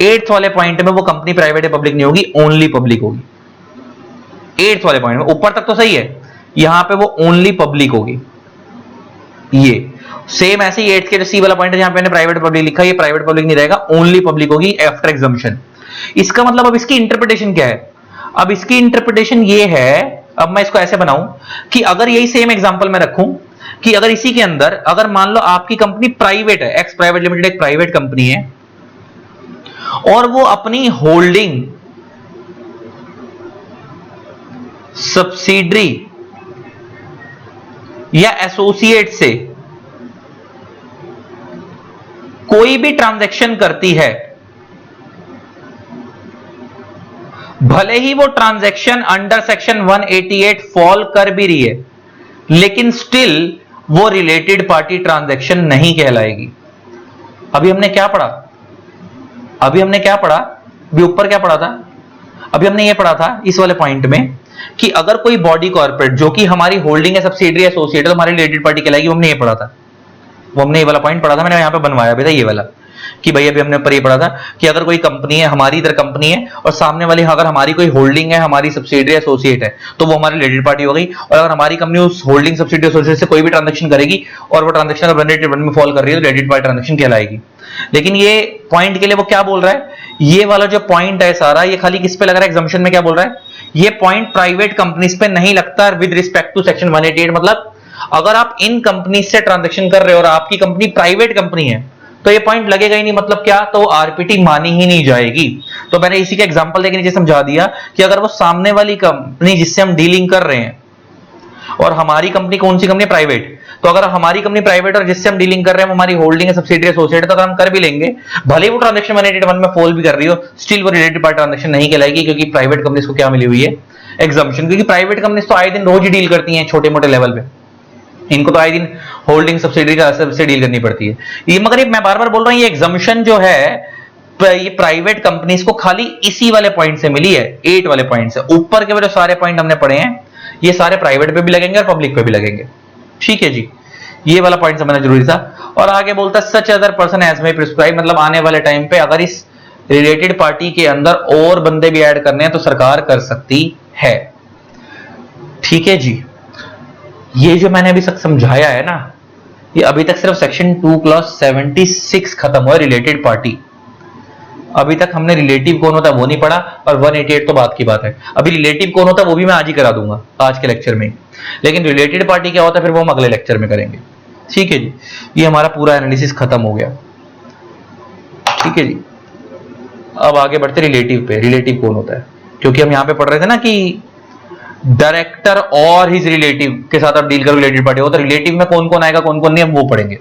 8th वाले पॉइंट में वो कंपनी प्राइवेट या पब्लिक नहीं होगी, ओनली पब्लिक होगी। 8th वाले पॉइंट में ऊपर तक तो सही है, यहां पे वो ओनली पब्लिक होगी। ये सेम ऐसे ही 8th के जो सी वाला पॉइंट है, जहां पे मैंने प्राइवेट पब्लिक लिखा, ये प्राइवेट पब्लिक नहीं रहेगा, ओनली पब्लिक होगी आफ्टर एग्जम्पशन। इसका मतलब अब इसकी इंटरप्रिटेशन क्या है? अब इसकी इंटरप्रिटेशन ये है, अब मैं इसको ऐसे बनाऊं कि अगर यही सेम एग्जांपल मैं रखूं कि अगर इसी के अंदर अगर मान लो आपकी कंपनी प्राइवेट है, एक्स प्राइवेट लिमिटेड एक प्राइवेट कंपनी है और वो अपनी होल्डिंग सब्सिडरी या एसोसिएट से कोई भी ट्रांजैक्शन करती है, भले ही वो ट्रांजैक्शन अंडर सेक्शन 188 फॉल कर भी रही है, लेकिन स्टिल वो रिलेटेड पार्टी ट्रांजैक्शन नहीं कहलाएगी। अभी हमने क्या पढ़ा? अभी ऊपर क्या पढ़ा था? अभी हमने ये पढ़ा था इस वाले पॉइंट में कि अगर कोई बॉडी कॉर्पोरेट जो कि हमारी होल्डिंग है सब्सिडियरी एसोसिएट, तो हमारी रिलेटेड पार्टी कहलाएगी। हमने ये पढ़ा था, वो हमने ये वाला पॉइंट पढ़ा था, मैंने यहां पे बनवाया भी था ये वाला कि भाई अभी हमने ऊपर ये पढ़ा था कि अगर कोई कंपनी है, हमारी इधर कंपनी है और सामने वाली अगर हमारी कोई होल्डिंग है, हमारी सब्सिडियरी एसोसिएट है, तो वो हमारी रिलेटेड पार्टी हो गई। और अगर हमारी कंपनी उस होल्डिंग सब्सिडियरी एसोसिएट से कोई भी ट्रांजैक्शन करेगी और वो ट्रांजैक्शन अगर 188 में फॉल कर रही है तो रिलेटेड पार्टी ट्रांजैक्शन कहलाएगी। लेकिन ये पॉइंट के लिए वो क्या बोल रहा है, ये वाला जो पॉइंट है सारा ये खाली किस पे लग रहा है? एग्जम्पशन में क्या बोल रहा है? ये पॉइंट प्राइवेट कंपनीज पे नहीं लगता विद रिस्पेक्ट टू सेक्शन 188। मतलब अगर आप इन कंपनी से ट्रांजैक्शन कर रहे हो और आपकी कंपनी प्राइवेट कंपनी है तो ये पॉइंट लगेगा ही नहीं। मतलब क्या? तो आरपीटी मानी ही नहीं जाएगी। तो मैंने इसी का एग्जांपल देके नीचे समझा दिया कि अगर वो सामने वाली कंपनी जिससे हम डीलिंग कर रहे हैं और हमारी कंपनी कौन सी कंपनी? प्राइवेट। तो अगर हमारी कंपनी प्राइवेट और जिससे हम डीलिंग कर रहे हैं हमारी होल्डिंग है सब्सिडियरी एसोसिएट, तो अगर हम कर भी लेंगे, भले वो ट्रांजैक्शन 181 में फॉल भी कर रही हो, स्टिल वो रिलेटेड पार्टी ट्रांजैक्शन नहीं कहलाएगी, क्योंकि प्राइवेट कंपनीज को क्या मिली हुई है? एग्जम्पशन। क्योंकि प्राइवेट कंपनीज तो आए दिन रोज ही डील करती हैं छोटे मोटे लेवल पे, इनको तो आए दिन होल्डिंग सब्सिडियरी का से डील करनी पड़ती है। ये मगर ये मैं बार बार बोल रहा हूं, ये एग्जम्पशन जो है ये प्राइवेट कंपनीज को खाली इसी वाले पॉइंट से मिली है, 8 वाले पॉइंट से। ऊपर के जो सारे पॉइंट हमने पढ़े हैं ये सारे प्राइवेट पे भी लगेंगे और पब्लिक पे भी लगेंगे। ठीक है जी, ये वाला पॉइंट समझना जरूरी था। और आगे बोलता है such other person as may prescribe, मतलब आने वाले टाइम पे अगर इस रिलेटेड पार्टी के अंदर और बंदे भी ऐड करने हैं तो सरकार कर सकती है। ठीक है जी, ये जो मैंने अभी तक समझाया है ना, ये अभी तक सिर्फ सेक्शन 2 क्लॉज 76 खत्म हुआ रिलेटेड पार्टी। अभी तक हमने रिलेटिव कौन होता है वो नहीं पढ़ा, और 188 तो बात की बात है। अभी रिलेटिव कौन होता है वो भी मैं आज ही करा दूंगा आज के लेक्चर में, लेकिन रिलेटेड पार्टी क्या होता है फिर वो हम अगले लेक्चर में करेंगे। ठीक है जी, ये हमारा पूरा एनालिसिस खत्म हो गया। ठीक है जी, अब आगे बढ़ते रिलेटिव पे। रिलेटिव कौन होता है, क्योंकि हम यहां पे पढ़ रहे थे ना कि डायरेक्टर और हिज रिलेटिव के साथ आप डील करो रिलेटेड पार्टी हो, तो रिलेटिव में कौन कौन आएगा कौन कौन नहीं, हम वो पढ़ेंगे।